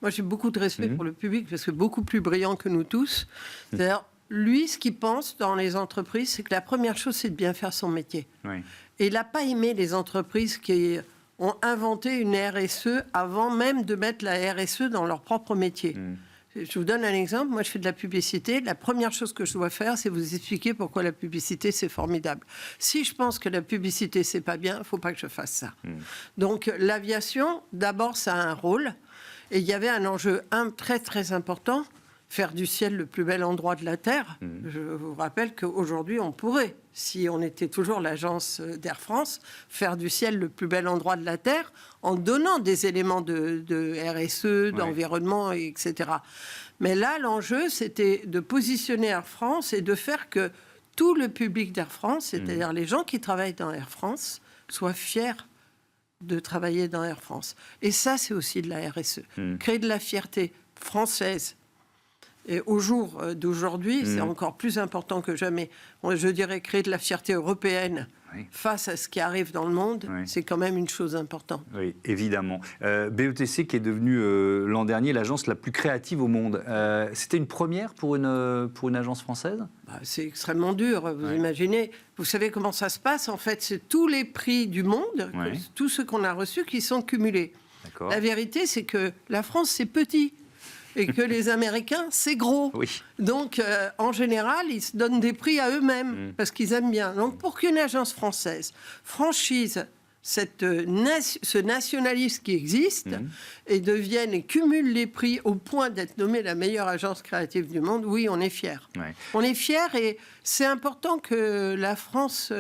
moi j'ai beaucoup de respect pour le public parce que beaucoup plus brillant que nous tous. C'est-à-dire, lui, ce qu'il pense dans les entreprises, c'est que la première chose, c'est de bien faire son métier. Oui. Et il n'a pas aimé les entreprises qui ont inventé une RSE avant même de mettre la RSE dans leur propre métier. Je vous donne un exemple. Moi, je fais de la publicité. La première chose que je dois faire, c'est vous expliquer pourquoi la publicité, c'est formidable. Si je pense que la publicité, c'est pas bien, il ne faut pas que je fasse ça. Donc, l'aviation, d'abord, ça a un rôle. Et il y avait un enjeu très, très important. Faire du ciel le plus bel endroit de la Terre. Je vous rappelle qu'aujourd'hui, on pourrait, si on était toujours l'agence d'Air France, faire du ciel le plus bel endroit de la Terre en donnant des éléments de RSE, d'environnement, etc. Mais là, l'enjeu, c'était de positionner Air France et de faire que tout le public d'Air France, c'est-à-dire les gens qui travaillent dans Air France, soient fiers de travailler dans Air France. Et ça, c'est aussi de la RSE. Créer de la fierté française. Et au jour d'aujourd'hui, c'est encore plus important que jamais. Je dirais créer de la fierté européenne face à ce qui arrive dans le monde, c'est quand même une chose importante. Oui, évidemment. BETC qui est devenue l'an dernier l'agence la plus créative au monde. C'était une première pour une agence française ? C'est extrêmement dur, vous imaginez. Vous savez comment ça se passe ? En fait, c'est tous les prix du monde, tous ceux qu'on a reçus, qui sont cumulés. D'accord. La vérité, c'est que la France, c'est petit. Et que les Américains, c'est gros. Oui. Donc, en général, ils se donnent des prix à eux-mêmes, parce qu'ils aiment bien. Donc, pour qu'une agence française franchise ce nationalisme qui existe et devienne et cumule les prix au point d'être nommée la meilleure agence créative du monde, oui, on est fiers. Ouais. On est fiers et c'est important que la France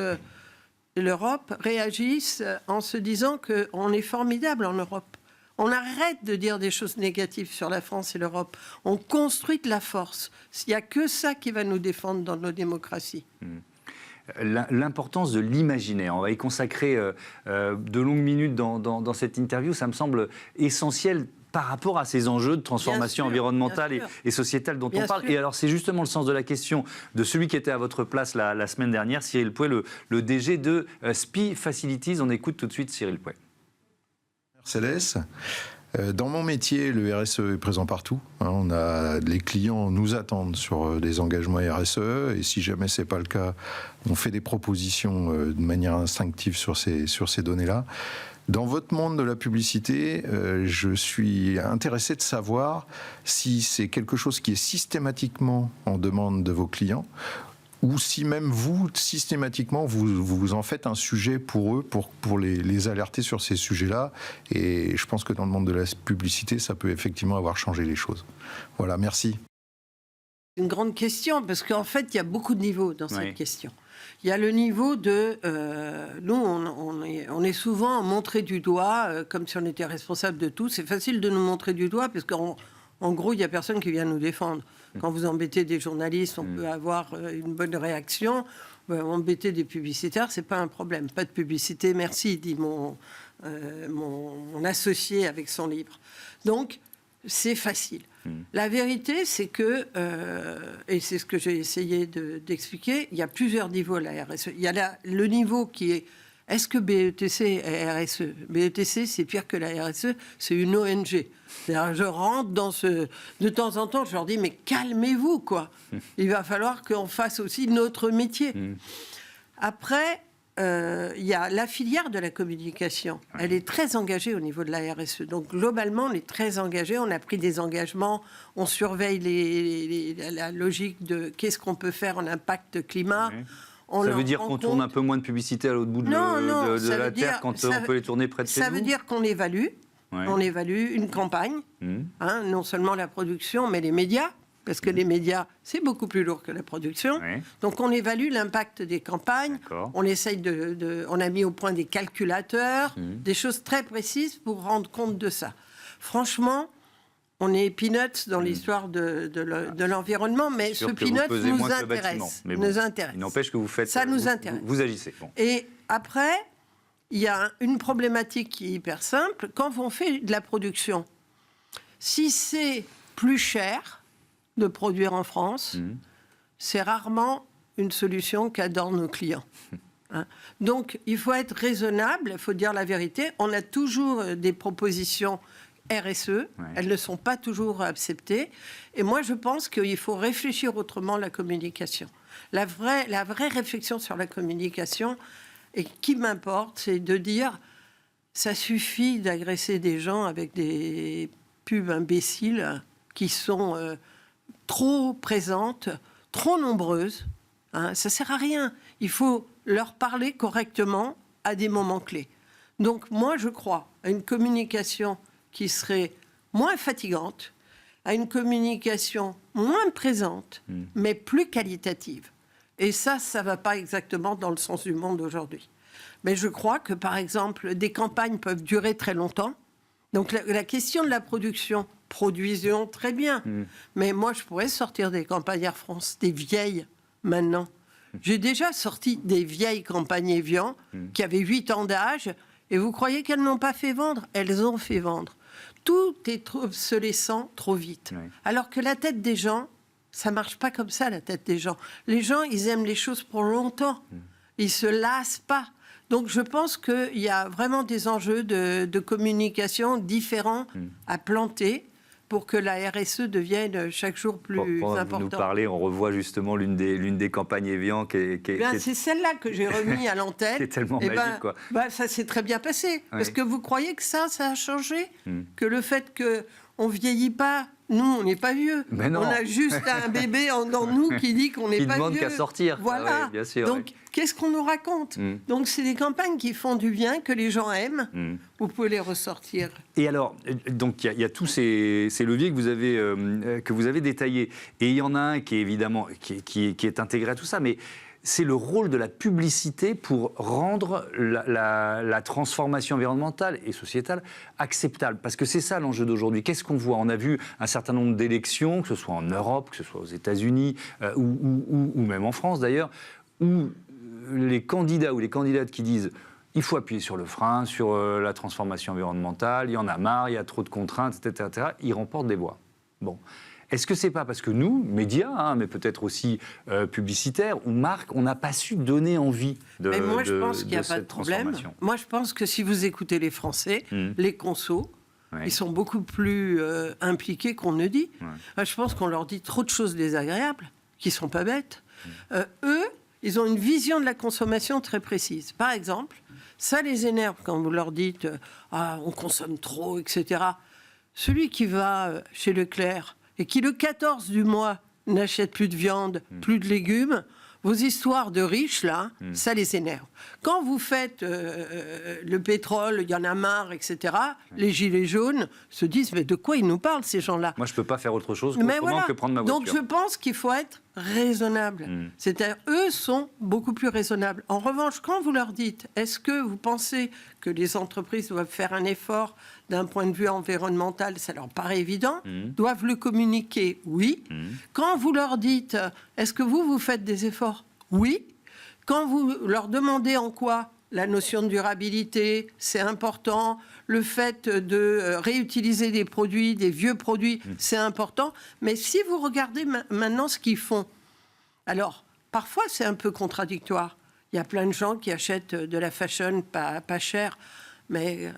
et l'Europe réagissent en se disant qu'on est formidable en Europe. On arrête de dire des choses négatives sur la France et l'Europe. On construit de la force. Il n'y a que ça qui va nous défendre dans nos démocraties. L'importance de l'imaginaire. On va y consacrer de longues minutes dans cette interview. Ça me semble essentiel par rapport à ces enjeux de transformation environnementale et sociétale dont on parle. Et alors, c'est justement le sens de la question de celui qui était à votre place la semaine dernière, Cyril Pouet, le DG de SPI Facilities. On écoute tout de suite Cyril Pouet. Mercedes. Dans mon métier, le RSE est présent partout. Les clients nous attendent sur des engagements RSE et si jamais c'est pas le cas, on fait des propositions de manière instinctive sur ces données-là. Dans votre monde de la publicité, je suis intéressé de savoir si c'est quelque chose qui est systématiquement en demande de vos clients ou si même vous, systématiquement, vous en faites un sujet pour eux, pour les alerter sur ces sujets-là. Et je pense que dans le monde de la publicité, ça peut effectivement avoir changé les choses. Voilà, merci. Une grande question, parce qu'en fait, il y a beaucoup de niveaux dans cette question. Il y a le niveau de... nous, on est souvent montré du doigt, comme si on était responsable de tout. C'est facile de nous montrer du doigt, parce qu'en gros, il n'y a personne qui vient nous défendre. Quand vous embêtez des journalistes, on peut avoir une bonne réaction. Embêter des publicitaires, c'est pas un problème. Pas de publicité, merci, dit mon associé avec son livre. Donc, c'est facile. La vérité, c'est que, et c'est ce que j'ai essayé d'expliquer, il y a plusieurs niveaux à la RSE. Il y a le niveau qui est, est-ce que BETC est RSE ? BETC, c'est pire que la RSE, c'est une ONG. C'est-à-dire, je rentre dans ce... De temps en temps, je leur dis, mais calmez-vous, quoi. Il va falloir qu'on fasse aussi notre métier. Après, il y a la filière de la communication. Elle est très engagée au niveau de la RSE. Donc, globalement, on est très engagé. On a pris des engagements. On surveille la logique de qu'est-ce qu'on peut faire en impact climat. Ça veut dire qu'on tourne un peu moins de publicité à l'autre bout de la Terre quand on peut les tourner près de chez nous ? Ça veut dire qu'on évalue. On évalue une campagne, non seulement la production, mais les médias, parce que les médias, c'est beaucoup plus lourd que la production. Donc, on évalue l'impact des campagnes. On essaye on a mis au point des calculateurs, des choses très précises pour rendre compte de ça. Franchement, on est peanuts dans l'histoire de l'environnement, mais ce peanuts nous intéresse. Il n'empêche que vous faites... Ça nous intéresse. Vous agissez. Bon. Et après, il y a une problématique qui est hyper simple. Quand on fait de la production, si c'est plus cher de produire en France, c'est rarement une solution qu'adorent nos clients. Donc, il faut être raisonnable, il faut dire la vérité. On a toujours des propositions RSE, elles ne sont pas toujours acceptées. Et moi, je pense qu'il faut réfléchir autrement à la communication. La vraie réflexion sur la communication, et qui m'importe, c'est de dire, ça suffit d'agresser des gens avec des pubs imbéciles qui sont trop présentes, trop nombreuses. Ça sert à rien. Il faut leur parler correctement à des moments clés. Donc, moi, je crois à une communication qui serait moins fatigante, à une communication moins présente, mais plus qualitative. Et ça ne va pas exactement dans le sens du monde aujourd'hui. Mais je crois que, par exemple, des campagnes peuvent durer très longtemps. Donc la question de la production, produisons très bien. Mais moi, je pourrais sortir des campagnes Air France, des vieilles, maintenant. J'ai déjà sorti des vieilles campagnes Evian qui avaient 8 ans d'âge Et vous croyez qu'elles n'ont pas fait vendre? Elles ont fait vendre. Tout est obsolescent trop vite. Oui. Alors que la tête des gens, ça ne marche pas comme ça, la tête des gens. Les gens, ils aiment les choses pour longtemps. Ils ne se lassent pas. Donc je pense qu'il y a vraiment des enjeux de communication différents à planter pour que la RSE devienne chaque jour plus importante. Pour nous parler, on revoit justement l'une des campagnes Evian c'est celle-là que j'ai remis à l'antenne. qui est tellement magique, quoi. Ça s'est très bien passé. Parce que vous croyez que ça a changé? Que le fait qu'on ne vieillit pas, nous, on n'est pas vieux. Mais non. On a juste un bébé dans nous qui dit qu'on n'est pas vieux. Qui demande qu'à sortir. Voilà. Ah ouais, bien sûr, donc, qu'est-ce qu'on nous raconte? Donc, c'est des campagnes qui font du bien, que les gens aiment. Vous pouvez les ressortir. Et alors, donc il y a tous ces leviers que vous avez détaillés. Et il y en a un qui est évidemment qui est intégré à tout ça, mais c'est le rôle de la publicité pour rendre la transformation environnementale et sociétale acceptable. Parce que c'est ça l'enjeu d'aujourd'hui. Qu'est-ce qu'on voit? On a vu un certain nombre d'élections, que ce soit en Europe, que ce soit aux États-Unis, ou même en France d'ailleurs, où les candidats ou les candidates qui disent il faut appuyer sur le frein, sur la transformation environnementale, il y en a marre, il y a trop de contraintes, etc., ils remportent des voix. Bon. Est-ce que c'est pas parce que nous, médias, mais peut-être aussi publicitaires ou marques, on n'a pas su donner envie de Mais moi, je pense qu'il n'y a pas cette de problème. transformation? Moi, je pense que si vous écoutez les Français, les consos, ils sont beaucoup plus impliqués qu'on ne dit. Moi, je pense qu'on leur dit trop de choses désagréables, qui ne sont pas bêtes. Eux, ils ont une vision de la consommation très précise. Par exemple, ça les énerve quand vous leur dites on consomme trop, etc. Celui qui va chez Leclerc et qui, le 14 du mois, n'achète plus de viande, plus de légumes, vos histoires de riches, là, ça les énerve. Quand vous faites le pétrole, il y en a marre, etc., les gilets jaunes se disent, mais de quoi ils nous parlent, ces gens-là? Moi, je ne peux pas faire autre chose que prendre ma voiture. Donc, je pense qu'il faut être raisonnable. C'est-à-dire, eux sont beaucoup plus raisonnables. En revanche, quand vous leur dites, est-ce que vous pensez que les entreprises doivent faire un effort d'un point de vue environnemental, ça leur paraît évident, doivent le communiquer, oui. Quand vous leur dites, est-ce que vous faites des efforts? Oui. Quand vous leur demandez en quoi la notion de durabilité, c'est important, le fait de réutiliser des produits, des vieux produits, c'est important, mais si vous regardez maintenant ce qu'ils font, alors, parfois c'est un peu contradictoire. Il y a plein de gens qui achètent de la fashion pas cher, mais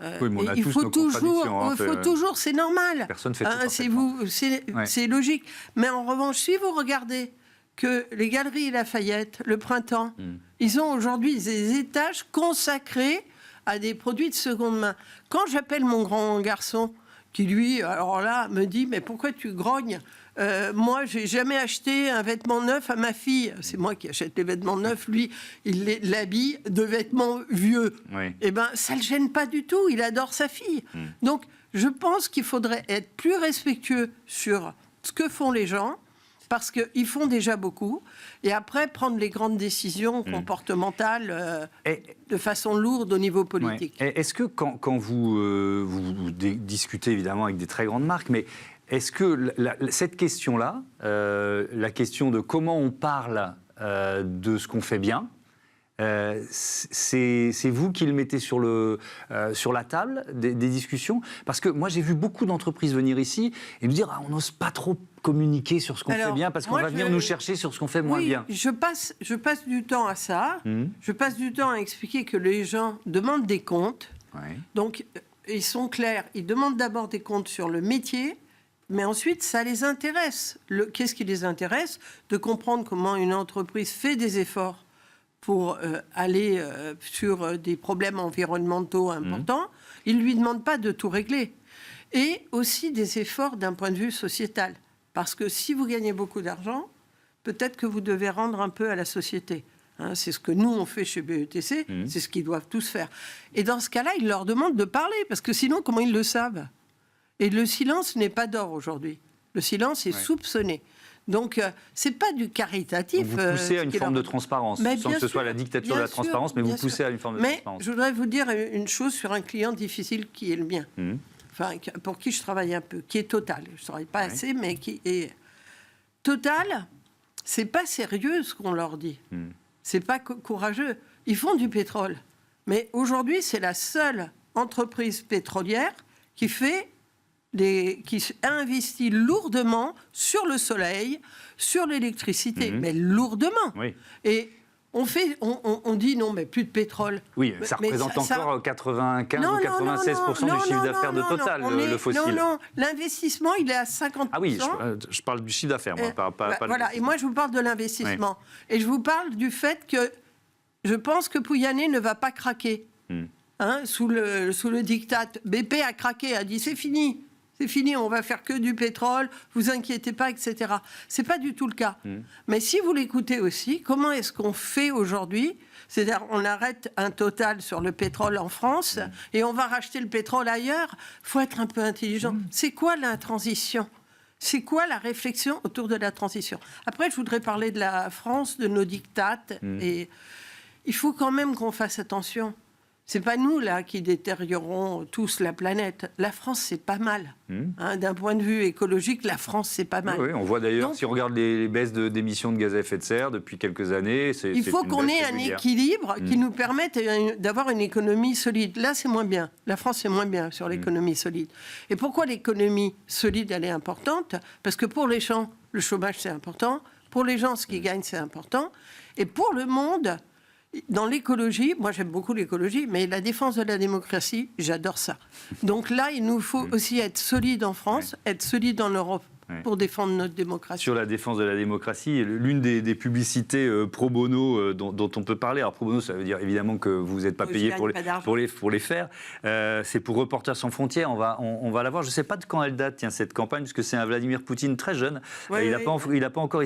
il faut toujours, c'est normal. Personne fait tout c'est logique. Mais en revanche, si vous regardez que les Galeries Lafayette, le Printemps, ils ont aujourd'hui des étages consacrés à des produits de seconde main. Quand j'appelle mon grand garçon, qui lui, alors là, me dit « Mais pourquoi tu grognes ? Moi, j'ai jamais acheté un vêtement neuf à ma fille. » C'est moi qui achète les vêtements neufs. Lui, il l'habille de vêtements vieux. Oui. Eh bien, ça ne le gêne pas du tout. Il adore sa fille. Donc, je pense qu'il faudrait être plus respectueux sur ce que font les gens, parce qu'ils font déjà beaucoup, et après prendre les grandes décisions comportementales de façon lourde au niveau politique. Ouais. Est-ce que quand vous discutez évidemment avec des très grandes marques, mais est-ce que cette question-là, la question de comment on parle de ce qu'on fait bien, c'est vous qui le mettez sur la table des discussions? Parce que moi j'ai vu beaucoup d'entreprises venir ici et me dire on n'ose pas trop communiquer sur ce qu'on fait bien parce qu'on va venir nous chercher sur ce qu'on fait moins bien. Je passe du temps à ça. Je passe du temps à expliquer que les gens demandent des comptes. Donc ils sont clairs. Ils demandent d'abord des comptes sur le métier, mais ensuite ça les intéresse. Qu'est-ce qui les intéresse? De comprendre comment une entreprise fait des efforts pour aller sur des problèmes environnementaux importants. Ils ne lui demandent pas de tout régler. Et aussi des efforts d'un point de vue sociétal. Parce que si vous gagnez beaucoup d'argent, peut-être que vous devez rendre un peu à la société. C'est ce que nous, on fait chez BETC, c'est ce qu'ils doivent tous faire. Et dans ce cas-là, ils leur demandent de parler, parce que sinon, comment ils le savent? Et le silence n'est pas d'or aujourd'hui. Le silence est soupçonné. Donc, ce n'est pas du caritatif. Donc vous poussez à une forme de transparence, sans que ce soit la dictature de la transparence, mais vous poussez à une forme de transparence. Mais je voudrais vous dire une chose sur un client difficile qui est le mien. Enfin, pour qui je travaille un peu, qui est Total. Je ne travaille pas assez, mais qui est... Total, c'est pas sérieux ce qu'on leur dit. C'est pas courageux. Ils font du pétrole. Mais aujourd'hui, c'est la seule entreprise pétrolière qui investit lourdement sur le soleil, sur l'électricité, mais lourdement. Oui. Et on dit non, mais plus de pétrole. Oui, ça représente encore 95 ou 96% du chiffre d'affaires de Total, le fossile. Non, l'investissement, il est à 50%. Ah oui, je parle du chiffre d'affaires, moi, pas voilà, et moi, je vous parle de l'investissement. Oui. Et je vous parle du fait que je pense que Pouyanné ne va pas craquer. Sous le diktat. BP a craqué, a dit c'est fini. C'est fini, on va faire que du pétrole, vous inquiétez pas, etc. C'est pas du tout le cas. Mais si vous l'écoutez aussi, comment est-ce qu'on fait aujourd'hui ? C'est-à-dire, on arrête un Total sur le pétrole en France et on va racheter le pétrole ailleurs. Faut être un peu intelligent. C'est quoi la transition ? C'est quoi la réflexion autour de la transition ? Après, je voudrais parler de la France, de nos diktats. Et il faut quand même qu'on fasse attention. C'est pas nous, là, qui détériorons tous la planète. La France, c'est pas mal. D'un point de vue écologique, la France, c'est pas mal. Oui, on voit d'ailleurs, si on regarde les baisses d'émissions de gaz à effet de serre depuis quelques années, il faut qu'on ait un équilibre qui nous permette d'avoir une économie solide. Là, c'est moins bien. La France, c'est moins bien sur l'économie solide. Et pourquoi l'économie solide, elle est importante ? Parce que pour les gens, le chômage, c'est important. Pour les gens, ce qu'ils gagnent, c'est important. Et pour le monde... Dans l'écologie, moi j'aime beaucoup l'écologie, mais la défense de la démocratie, j'adore ça. Donc là, il nous faut aussi être solide en France, être solide en Europe pour défendre notre démocratie. Sur la défense de la démocratie, l'une des publicités pro bono dont on peut parler, alors pro bono, ça veut dire évidemment que vous n'êtes pas payé pour les faire, c'est pour Reporters sans frontières, on va la voir. Je ne sais pas de quand elle date, cette campagne, puisque c'est un Vladimir Poutine très jeune. Il n'a pas encore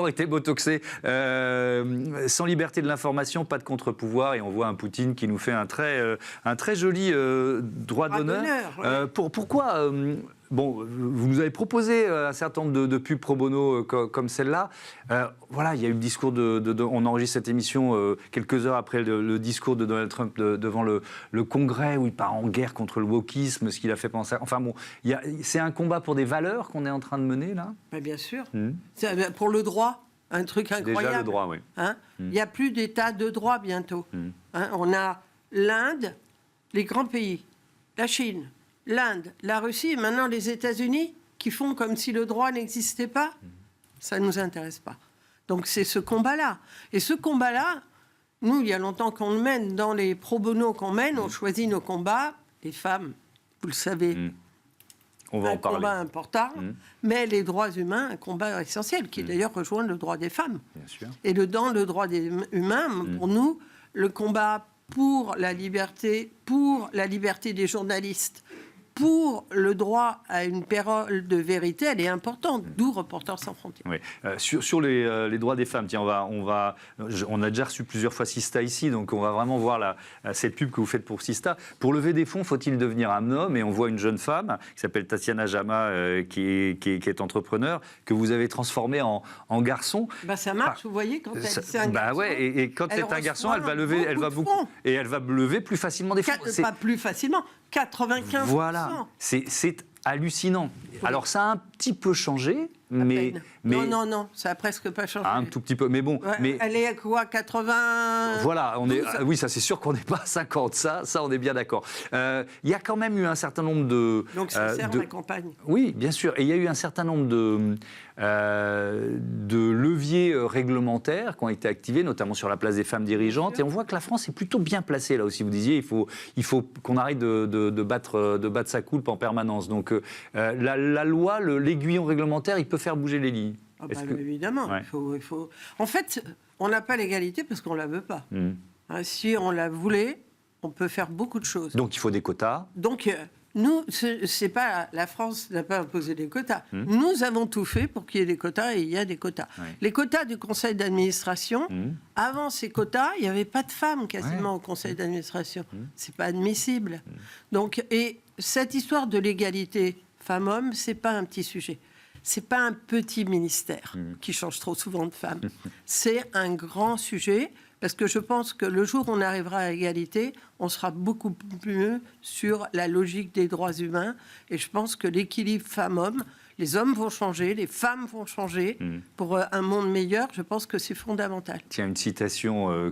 été botoxé. Sans liberté de l'information, pas de contre-pouvoir, et on voit un Poutine qui nous fait un très joli droit d'honneur. Pourquoi Bon, vous nous avez proposé un certain nombre de pubs pro bono comme celle-là. Voilà, il y a eu le discours on enregistre cette émission quelques heures après le discours de Donald Trump devant le Congrès, où il part en guerre contre le wokisme, ce qu'il a fait penser. Enfin bon, c'est un combat pour des valeurs qu'on est en train de mener, là ? Bien sûr. C'est pour le droit, un truc incroyable. Déjà le droit, oui. Il n'y a plus d'état de droit bientôt. On a l'Inde, les grands pays, la Chine, l'Inde, la Russie et maintenant les États-Unis qui font comme si le droit n'existait pas. Ça ne nous intéresse pas. Donc c'est ce combat-là. Et ce combat-là, nous, il y a longtemps qu'on le mène. Dans les pro bono qu'on mène, on choisit nos combats. Les femmes, vous le savez, on va en parler. Combat important, mais les droits humains, un combat essentiel, qui d'ailleurs rejoint le droit des femmes. Bien sûr. Et dans le droit des humains, pour nous, le combat pour la liberté des journalistes, pour le droit à une parole de vérité, elle est importante, d'où Reporters sans frontières. Oui. Sur les droits des femmes, tiens, on a déjà reçu plusieurs fois Sista ici, donc on va vraiment voir cette pub que vous faites pour Sista. Pour lever des fonds, faut-il devenir un homme ? Et on voit une jeune femme qui s'appelle Tatiana Jama, qui est entrepreneur, que vous avez transformée en garçon. Ça marche, vous voyez, quand c'est un garçon. Et quand c'est un garçon, elle va lever plus facilement des fonds. Pas plus facilement, 95%. Voilà, c'est hallucinant. Alors ça a un petit peu changé, mais non, ça a presque pas changé. Un tout petit peu, mais bon. Ouais, elle est à quoi, 80 ? Voilà, oui, ça c'est sûr qu'on n'est pas à 50, ça on est bien d'accord. Il y a quand même eu un certain nombre de... Donc ça sert la campagne. Oui, bien sûr, et il y a eu un certain nombre de leviers réglementaires qui ont été activés, notamment sur la place des femmes dirigeantes, et on voit que la France est plutôt bien placée là aussi. Vous disiez, il faut qu'on arrête de battre sa coulpe en permanence. Donc la loi, l'aiguillon réglementaire, il peut faire bouger les lignes. Évidemment, ouais. il faut... En fait, on n'a pas l'égalité parce qu'on ne la veut pas. Si on la voulait, on peut faire beaucoup de choses. Donc il faut des quotas. Donc nous, c'est pas la France n'a pas imposé des quotas. Nous avons tout fait pour qu'il y ait des quotas et il y a des quotas. Les quotas du conseil d'administration, avant ces quotas, il n'y avait pas de femmes quasiment au conseil d'administration. C'est pas admissible. Donc, et cette histoire de l'égalité femmes-hommes, c'est pas un petit sujet. C'est pas un petit ministère qui change trop souvent de femmes. C'est un grand sujet. Parce que je pense que le jour où on arrivera à l'égalité, on sera beaucoup plus mieux sur la logique des droits humains. Et je pense que l'équilibre femmes-hommes, les hommes vont changer, les femmes vont changer pour un monde meilleur. Je pense que c'est fondamental. Tiens, une citation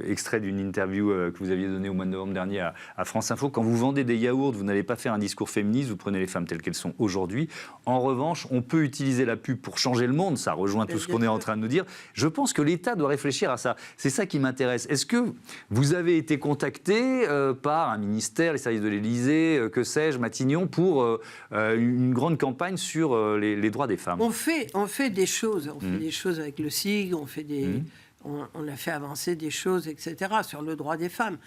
extrait d'une interview que vous aviez donnée au mois de novembre dernier à France Info. Quand vous vendez des yaourts, vous n'allez pas faire un discours féministe, vous prenez les femmes telles qu'elles sont aujourd'hui. En revanche, on peut utiliser la pub pour changer le monde. Ça rejoint tout ce qu'on est en train de nous dire. Je pense que l'État doit réfléchir à ça. C'est ça qui m'intéresse. Est-ce que vous avez été contacté par un ministère, les services de l'Élysée, que sais-je, Matignon, pour une grande campagne sur les droits des femmes? On fait des choses. On fait des choses avec le SIG, on a fait avancer des choses, etc., sur le droit des femmes.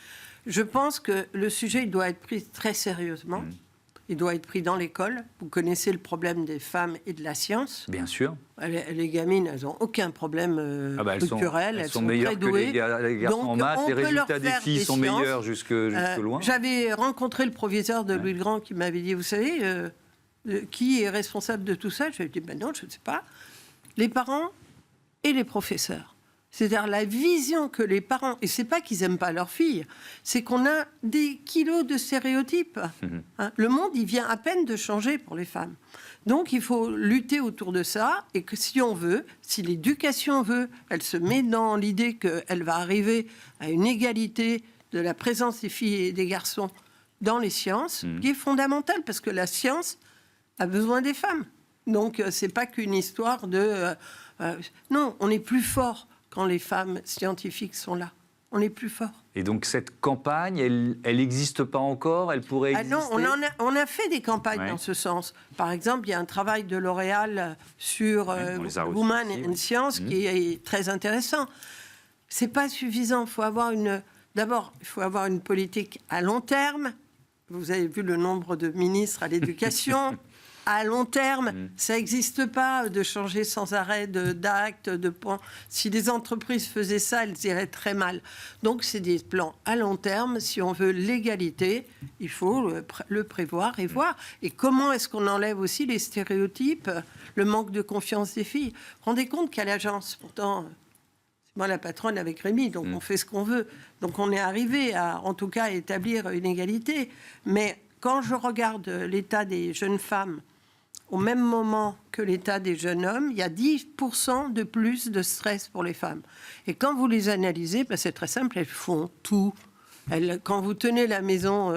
Je pense que le sujet il doit être pris très sérieusement. Il doit être pris dans l'école. Vous connaissez le problème des femmes et de la science. Bien sûr. Les gamines, elles n'ont aucun problème structurel. Elles sont meilleures très douées. Que les garçons en maths. Les résultats des filles sont meilleurs jusque loin. J'avais rencontré le proviseur de Louis le Grand qui m'avait dit, vous savez, qui est responsable de tout ça? Je lui ai dit, ben non, je ne sais pas. Les parents et les professeurs. C'est-à-dire la vision que les parents... Et c'est pas qu'ils n'aiment pas leurs filles, c'est qu'on a des kilos de stéréotypes. Hein, le monde, il vient à peine de changer pour les femmes. Donc, il faut lutter autour de ça. Et que si on veut, si l'éducation veut, elle se met dans l'idée qu'elle va arriver à une égalité de la présence des filles et des garçons dans les sciences, qui est fondamentale, parce que la science a besoin des femmes. Donc, c'est pas qu'une histoire de... non, on est plus fort quand les femmes scientifiques sont là. On est plus fort. Et donc cette campagne, elle n'existe pas encore? Elle pourrait exister? Non, on a fait des campagnes dans ce sens. Par exemple, il y a un travail de L'Oréal sur Women in Science qui est très intéressant. C'est pas suffisant. D'abord, il faut avoir une politique à long terme. Vous avez vu le nombre de ministres à l'éducation. À long terme, ça n'existe pas de changer sans arrêt d'actes, de points. Si les entreprises faisaient ça, elles iraient très mal. Donc, c'est des plans à long terme. Si on veut l'égalité, il faut le prévoir et voir. Et comment est-ce qu'on enlève aussi les stéréotypes, le manque de confiance des filles? Rendez compte qu'à l'agence, pourtant, c'est moi la patronne avec Rémi, donc on fait ce qu'on veut. Donc, on est arrivé à, en tout cas, établir une égalité. Mais quand je regarde l'état des jeunes femmes, au même moment que l'état des jeunes hommes, il y a 10% de plus de stress pour les femmes. Et quand vous les analysez, c'est très simple, elles font tout. Quand vous tenez la maison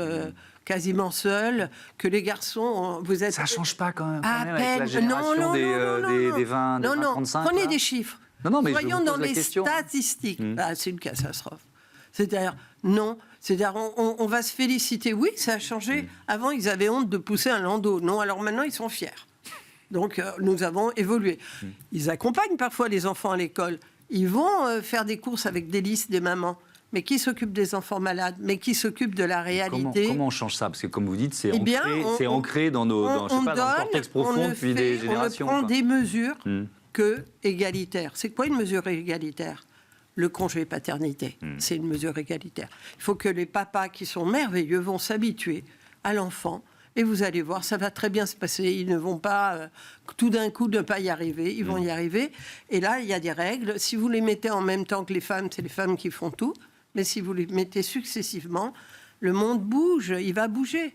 quasiment seule, que les garçons, vous êtes... Ça ne change pas quand même, à peine. peine. Avec la génération des 20, des 35. Prenez des chiffres. Mais soyons dans les statistiques. C'est une catastrophe. C'est-à-dire, non. C'est-à-dire, on va se féliciter. Oui, ça a changé. Avant, ils avaient honte de pousser un landau. Non, alors maintenant, ils sont fiers. Donc, nous avons évolué. Ils accompagnent parfois les enfants à l'école. Ils vont faire des courses avec des listes des mamans. Mais qui s'occupe des enfants malades? Mais qui s'occupe de la réalité? Comment on change ça? Parce que, comme vous dites, c'est ancré dans dans le cortex profond depuis des générations. On prend des mesures égalitaires. C'est quoi une mesure égalitaire? Le congé paternité, c'est une mesure égalitaire. Il faut que les papas qui sont merveilleux vont s'habituer à l'enfant. Et vous allez voir, ça va très bien se passer. Ils ne vont pas tout d'un coup ne pas y arriver. Ils vont y arriver. Et là, il y a des règles. Si vous les mettez en même temps que les femmes, c'est les femmes qui font tout. Mais si vous les mettez successivement, le monde bouge. Il va bouger.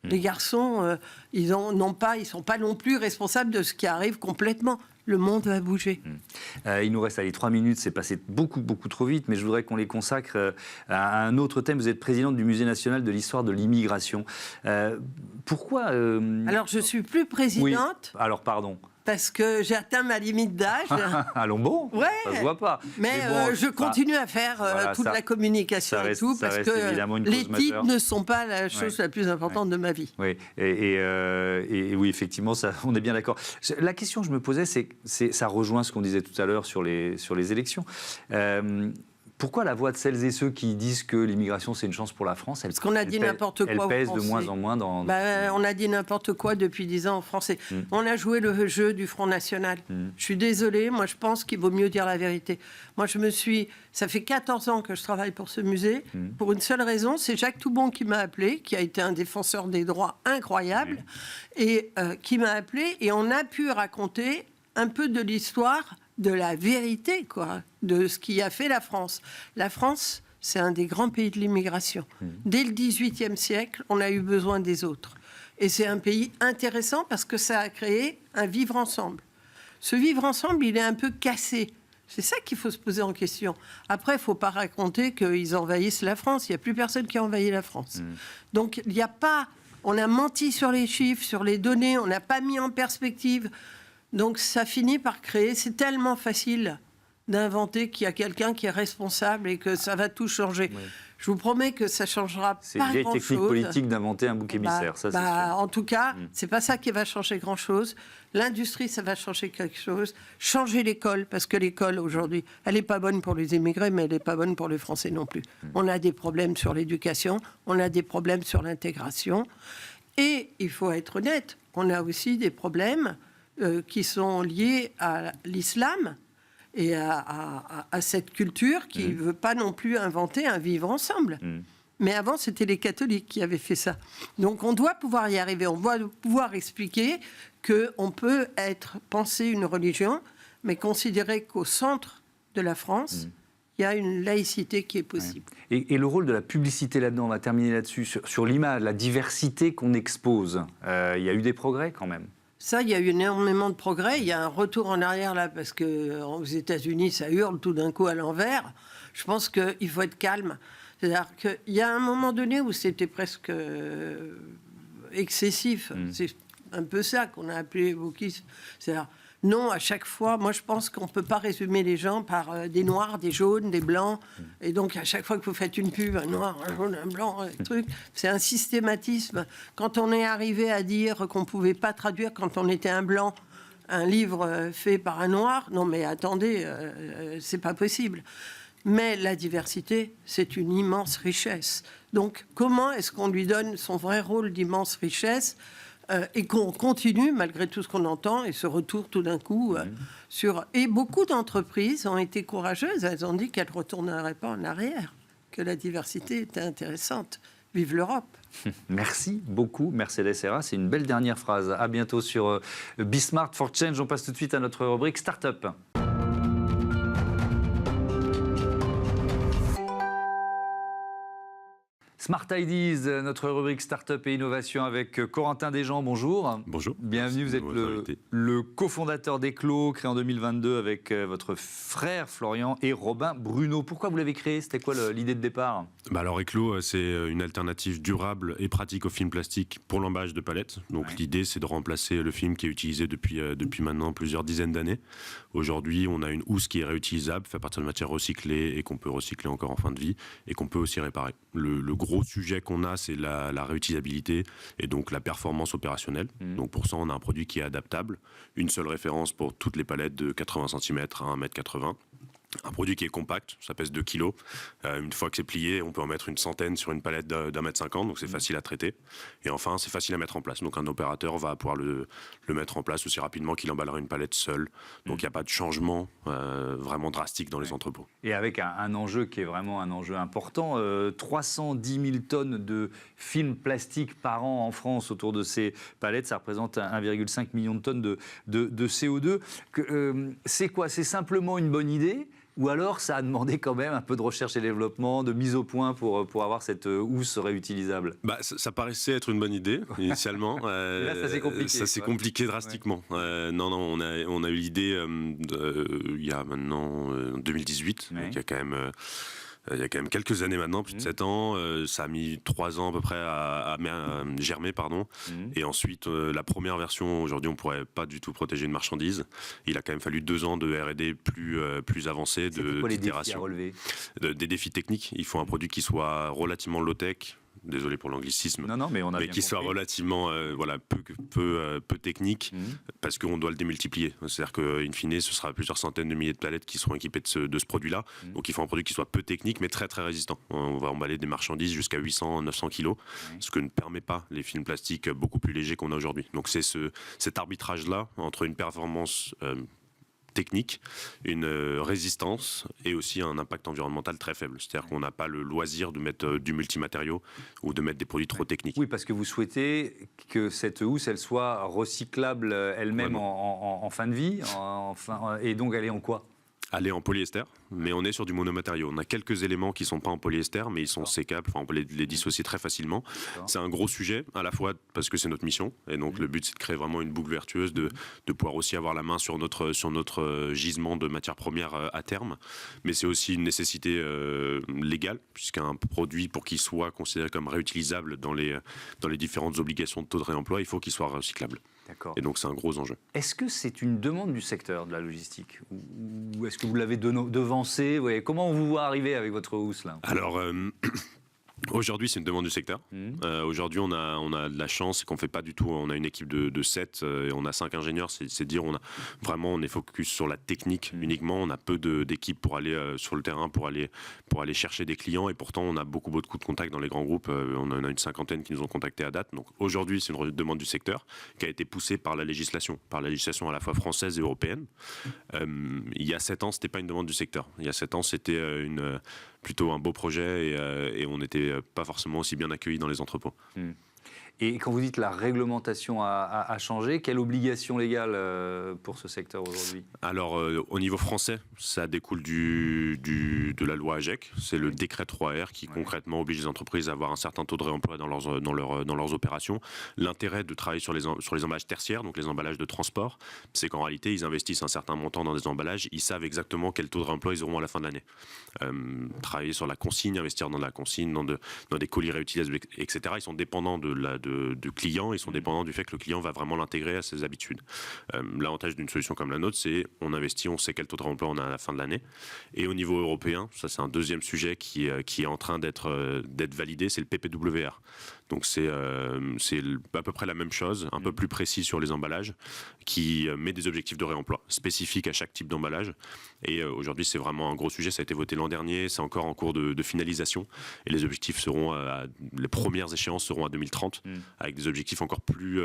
Les garçons, ils sont pas non plus responsables de ce qui arrive complètement. Le monde va bouger. Il nous reste 3 minutes, c'est passé beaucoup trop vite, mais je voudrais qu'on les consacre à un autre thème. Vous êtes présidente du Musée national de l'histoire de l'immigration. Pourquoi Alors, je suis plus présidente. Oui. Alors, pardon. Parce que j'ai atteint ma limite d'âge. Allons bon, ouais. Ça se voit pas. Mais bon, je continue à faire toute la communication et tout, parce que les titres ne sont pas la chose la plus importante de ma vie. Oui, et oui, effectivement, ça, on est bien d'accord. La question que je me posais, ça rejoint ce qu'on disait tout à l'heure sur les élections. Pourquoi la voix de celles et ceux qui disent que l'immigration c'est une chance pour la France? Parce qu'on a dit n'importe quoi. Elle pèse de moins en moins dans... on a dit n'importe quoi depuis 10 ans en français. On a joué le jeu du Front National. Je suis désolée, moi je pense qu'il vaut mieux dire la vérité. Moi ça fait 14 ans que je travaille pour ce musée, pour une seule raison, c'est Jacques Toubon qui m'a appelé, qui a été un défenseur des droits incroyable, et qui m'a appelé, et on a pu raconter un peu de l'histoire de la vérité, quoi, de ce qui a fait la France. La France, c'est un des grands pays de l'immigration. Dès le XVIIIe siècle, on a eu besoin des autres. Et c'est un pays intéressant parce que ça a créé un vivre ensemble. Ce vivre ensemble, il est un peu cassé. C'est ça qu'il faut se poser en question. Après, il ne faut pas raconter qu'ils envahissent la France. Il n'y a plus personne qui a envahi la France. Donc, il n'y a pas... On a menti sur les chiffres, sur les données, on n'a pas mis en perspective. Donc, ça finit par créer... C'est tellement facile d'inventer qu'il y a quelqu'un qui est responsable et que ça va tout changer. Oui. Je vous promets que ça changera pas grand-chose. C'est une vieille technique politique d'inventer un bouc émissaire, ça c'est sûr. En tout cas, c'est pas ça qui va changer grand-chose. L'industrie, ça va changer quelque chose. Changer l'école, parce que l'école, aujourd'hui, elle n'est pas bonne pour les immigrés, mais elle n'est pas bonne pour les Français non plus. On a des problèmes sur l'éducation, on a des problèmes sur l'intégration. Et, il faut être honnête, on a aussi des problèmes qui sont liés à l'islam, et à cette culture qui ne veut pas non plus inventer un vivre ensemble. Mais avant, c'était les catholiques qui avaient fait ça. Donc on doit pouvoir y arriver, on doit pouvoir expliquer qu'on peut penser une religion, mais considérer qu'au centre de la France, il y a une laïcité qui est possible. Ouais. Et le rôle de la publicité là-dedans, on va terminer là-dessus, sur l'image, la diversité qu'on expose, il y a eu des progrès quand même. Ça, il y a eu énormément de progrès. Il y a un retour en arrière, là, parce qu'aux États-Unis, ça hurle tout d'un coup à l'envers. Je pense qu'il faut être calme. C'est-à-dire qu'il y a un moment donné où c'était presque excessif. C'est un peu ça qu'on a appelé wokisme. C'est-à-dire, non, à chaque fois, moi je pense qu'on ne peut pas résumer les gens par des noirs, des jaunes, des blancs. Et donc, à chaque fois que vous faites une pub, un noir, un jaune, un blanc, un truc, c'est un systématisme. Quand on est arrivé à dire qu'on ne pouvait pas traduire, quand on était un blanc, un livre fait par un noir, non mais attendez, c'est pas possible. Mais la diversité, c'est une immense richesse. Donc, comment est-ce qu'on lui donne son vrai rôle d'immense richesse et qu'on continue, malgré tout ce qu'on entend, et ce retour tout d'un coup sur... Et beaucoup d'entreprises ont été courageuses, elles ont dit qu'elles ne retourneraient pas en arrière, que la diversité était intéressante. Vive l'Europe. Merci beaucoup, Mercedes Serra. C'est une belle dernière phrase. À bientôt sur Bismart for Change. On passe tout de suite à notre rubrique Startup. Smart Ideas, notre rubrique Startup et Innovation avec Corentin Desjean. Bonjour. Bonjour. Bienvenue, vous êtes le cofondateur d'Eclos, créé en 2022 avec votre frère Florian et Robin Bruno. Pourquoi vous l'avez créé? C'était quoi l'idée de départ? Alors Eclos, c'est une alternative durable et pratique au film plastique pour l'emballage de palettes. Donc l'idée, c'est de remplacer le film qui est utilisé depuis maintenant plusieurs dizaines d'années. Aujourd'hui, on a une housse qui est réutilisable, fait à partir de matières recyclées et qu'on peut recycler encore en fin de vie et qu'on peut aussi réparer. Le gros sujet qu'on a, c'est la réutilisabilité et donc la performance opérationnelle. Donc pour ça, on a un produit qui est adaptable. Une seule référence pour toutes les palettes de 80 cm à 1,80 m. Un produit qui est compact, ça pèse 2 kg. Une fois que c'est plié, on peut en mettre une centaine sur une palette d'1,50 m, donc c'est facile à traiter. Et enfin, c'est facile à mettre en place. Donc un opérateur va pouvoir le mettre en place aussi rapidement qu'il emballera une palette seule. Donc il n'y a pas de changement vraiment drastique dans les entrepôts. Et avec un enjeu qui est vraiment un enjeu important, 310 000 tonnes de films plastiques par an en France autour de ces palettes, ça représente 1,5 million de tonnes de CO2. C'est quoi? C'est simplement une bonne idée? Ou alors ça a demandé quand même un peu de recherche et développement, de mise au point pour avoir cette housse réutilisable? Ça paraissait être une bonne idée initialement. Là, ça s'est compliqué. Ça s'est compliqué drastiquement. Ouais. Non, on a eu l'idée il y a maintenant 2018, donc il y a quand même... Il y a quand même quelques années maintenant, plus de 7 ans. Ça a mis 3 ans à peu près à germer, pardon. Et ensuite, la première version, aujourd'hui, on ne pourrait pas du tout protéger une marchandise. Il a quand même fallu 2 ans de R&D plus avancé, d'itération. Des défis techniques. Il faut un produit qui soit relativement low-tech. Désolé pour l'anglicisme, mais qui soit relativement peu technique, parce qu'on doit le démultiplier. C'est-à-dire qu'in fine, ce sera plusieurs centaines de milliers de palettes qui seront équipées de ce produit-là. Donc il faut un produit qui soit peu technique, mais très très résistant. On va emballer des marchandises jusqu'à 800-900 kilos, ce que ne permet pas les films plastiques beaucoup plus légers qu'on a aujourd'hui. Donc c'est cet arbitrage-là entre une performance technique, une résistance et aussi un impact environnemental très faible. C'est-à-dire qu'on n'a pas le loisir de mettre du multimatériau ou de mettre des produits trop techniques. Oui, parce que vous souhaitez que cette housse, elle soit recyclable elle-même en fin de vie, et donc elle est en quoi? aller en polyester, mais on est sur du monomatériau. On a quelques éléments qui ne sont pas en polyester, mais ils sont sécables, enfin, on peut les dissocier très facilement. C'est un gros sujet, à la fois parce que c'est notre mission, et donc le but c'est de créer vraiment une boucle vertueuse, de pouvoir aussi avoir la main sur notre gisement de matières premières à terme, mais c'est aussi une nécessité légale, puisqu'un produit, pour qu'il soit considéré comme réutilisable dans les différentes obligations de taux de réemploi, il faut qu'il soit recyclable. Et donc c'est un gros enjeu. Est-ce que c'est une demande du secteur de la logistique ou est-ce que vous l'avez devancé? Comment on vous voit arriver avec votre housse là? Alors aujourd'hui, c'est une demande du secteur. Aujourd'hui, on a de la chance, c'est qu'on fait pas du tout. On a une équipe de 7 et on a 5 ingénieurs. C'est dire, on est focus sur la technique uniquement. On a peu d'équipes pour aller sur le terrain, pour aller chercher des clients. Et pourtant, on a beaucoup de contacts dans les grands groupes. On en a une 50aine qui nous ont contactés à date. Donc aujourd'hui, c'est une demande du secteur qui a été poussée par la législation à la fois française et européenne. Il y a 7 ans, c'était pas une demande du secteur. Il y a 7 ans, c'était plutôt un beau projet et on n'était pas forcément aussi bien accueillis dans les entrepôts. Et quand vous dites la réglementation a changé, quelle obligation légale pour ce secteur aujourd'hui? Alors, au niveau français, ça découle de la loi AGEC. C'est le décret 3R qui concrètement oblige les entreprises à avoir un certain taux de réemploi dans leurs opérations. L'intérêt de travailler sur les emballages tertiaires, donc les emballages de transport, c'est qu'en réalité, ils investissent un certain montant dans des emballages. Ils savent exactement quel taux de réemploi ils auront à la fin de l'année. Travailler sur la consigne, investir dans la consigne, dans des colis réutilisables, etc. Ils sont dépendants de clients, ils sont dépendants du fait que le client va vraiment l'intégrer à ses habitudes. L'avantage d'une solution comme la nôtre, c'est on investit, on sait quel taux de réemploi on a à la fin de l'année. Et au niveau européen, ça c'est un deuxième sujet qui est en train d'être validé, c'est le PPWR. Donc c'est à peu près la même chose, un peu plus précis sur les emballages, qui met des objectifs de réemploi spécifiques à chaque type d'emballage. Et aujourd'hui, c'est vraiment un gros sujet. Ça a été voté l'an dernier, c'est encore en cours de finalisation. Et les objectifs les premières échéances seront à 2030, avec des objectifs encore plus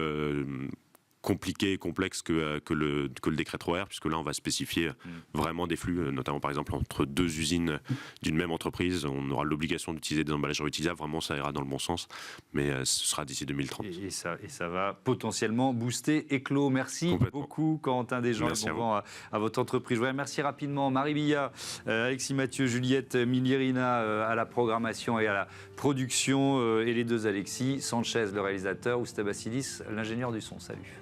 compliqué et complexe que le décret 3R, puisque là on va spécifier vraiment des flux, notamment par exemple entre 2 usines d'une même entreprise, on aura l'obligation d'utiliser des emballages réutilisables. Vraiment, ça ira dans le bon sens, mais ce sera d'ici 2030. Et ça va potentiellement booster Eclos. Merci beaucoup Corentin Desjean, et bon vent à votre entreprise. Je vous remercie rapidement Marie Billat, Alexis Mathieu, Juliette Miliérina à la programmation et à la production, et les deux Alexis, Sanchez le réalisateur, Oustabassidis l'ingénieur du son. Salut.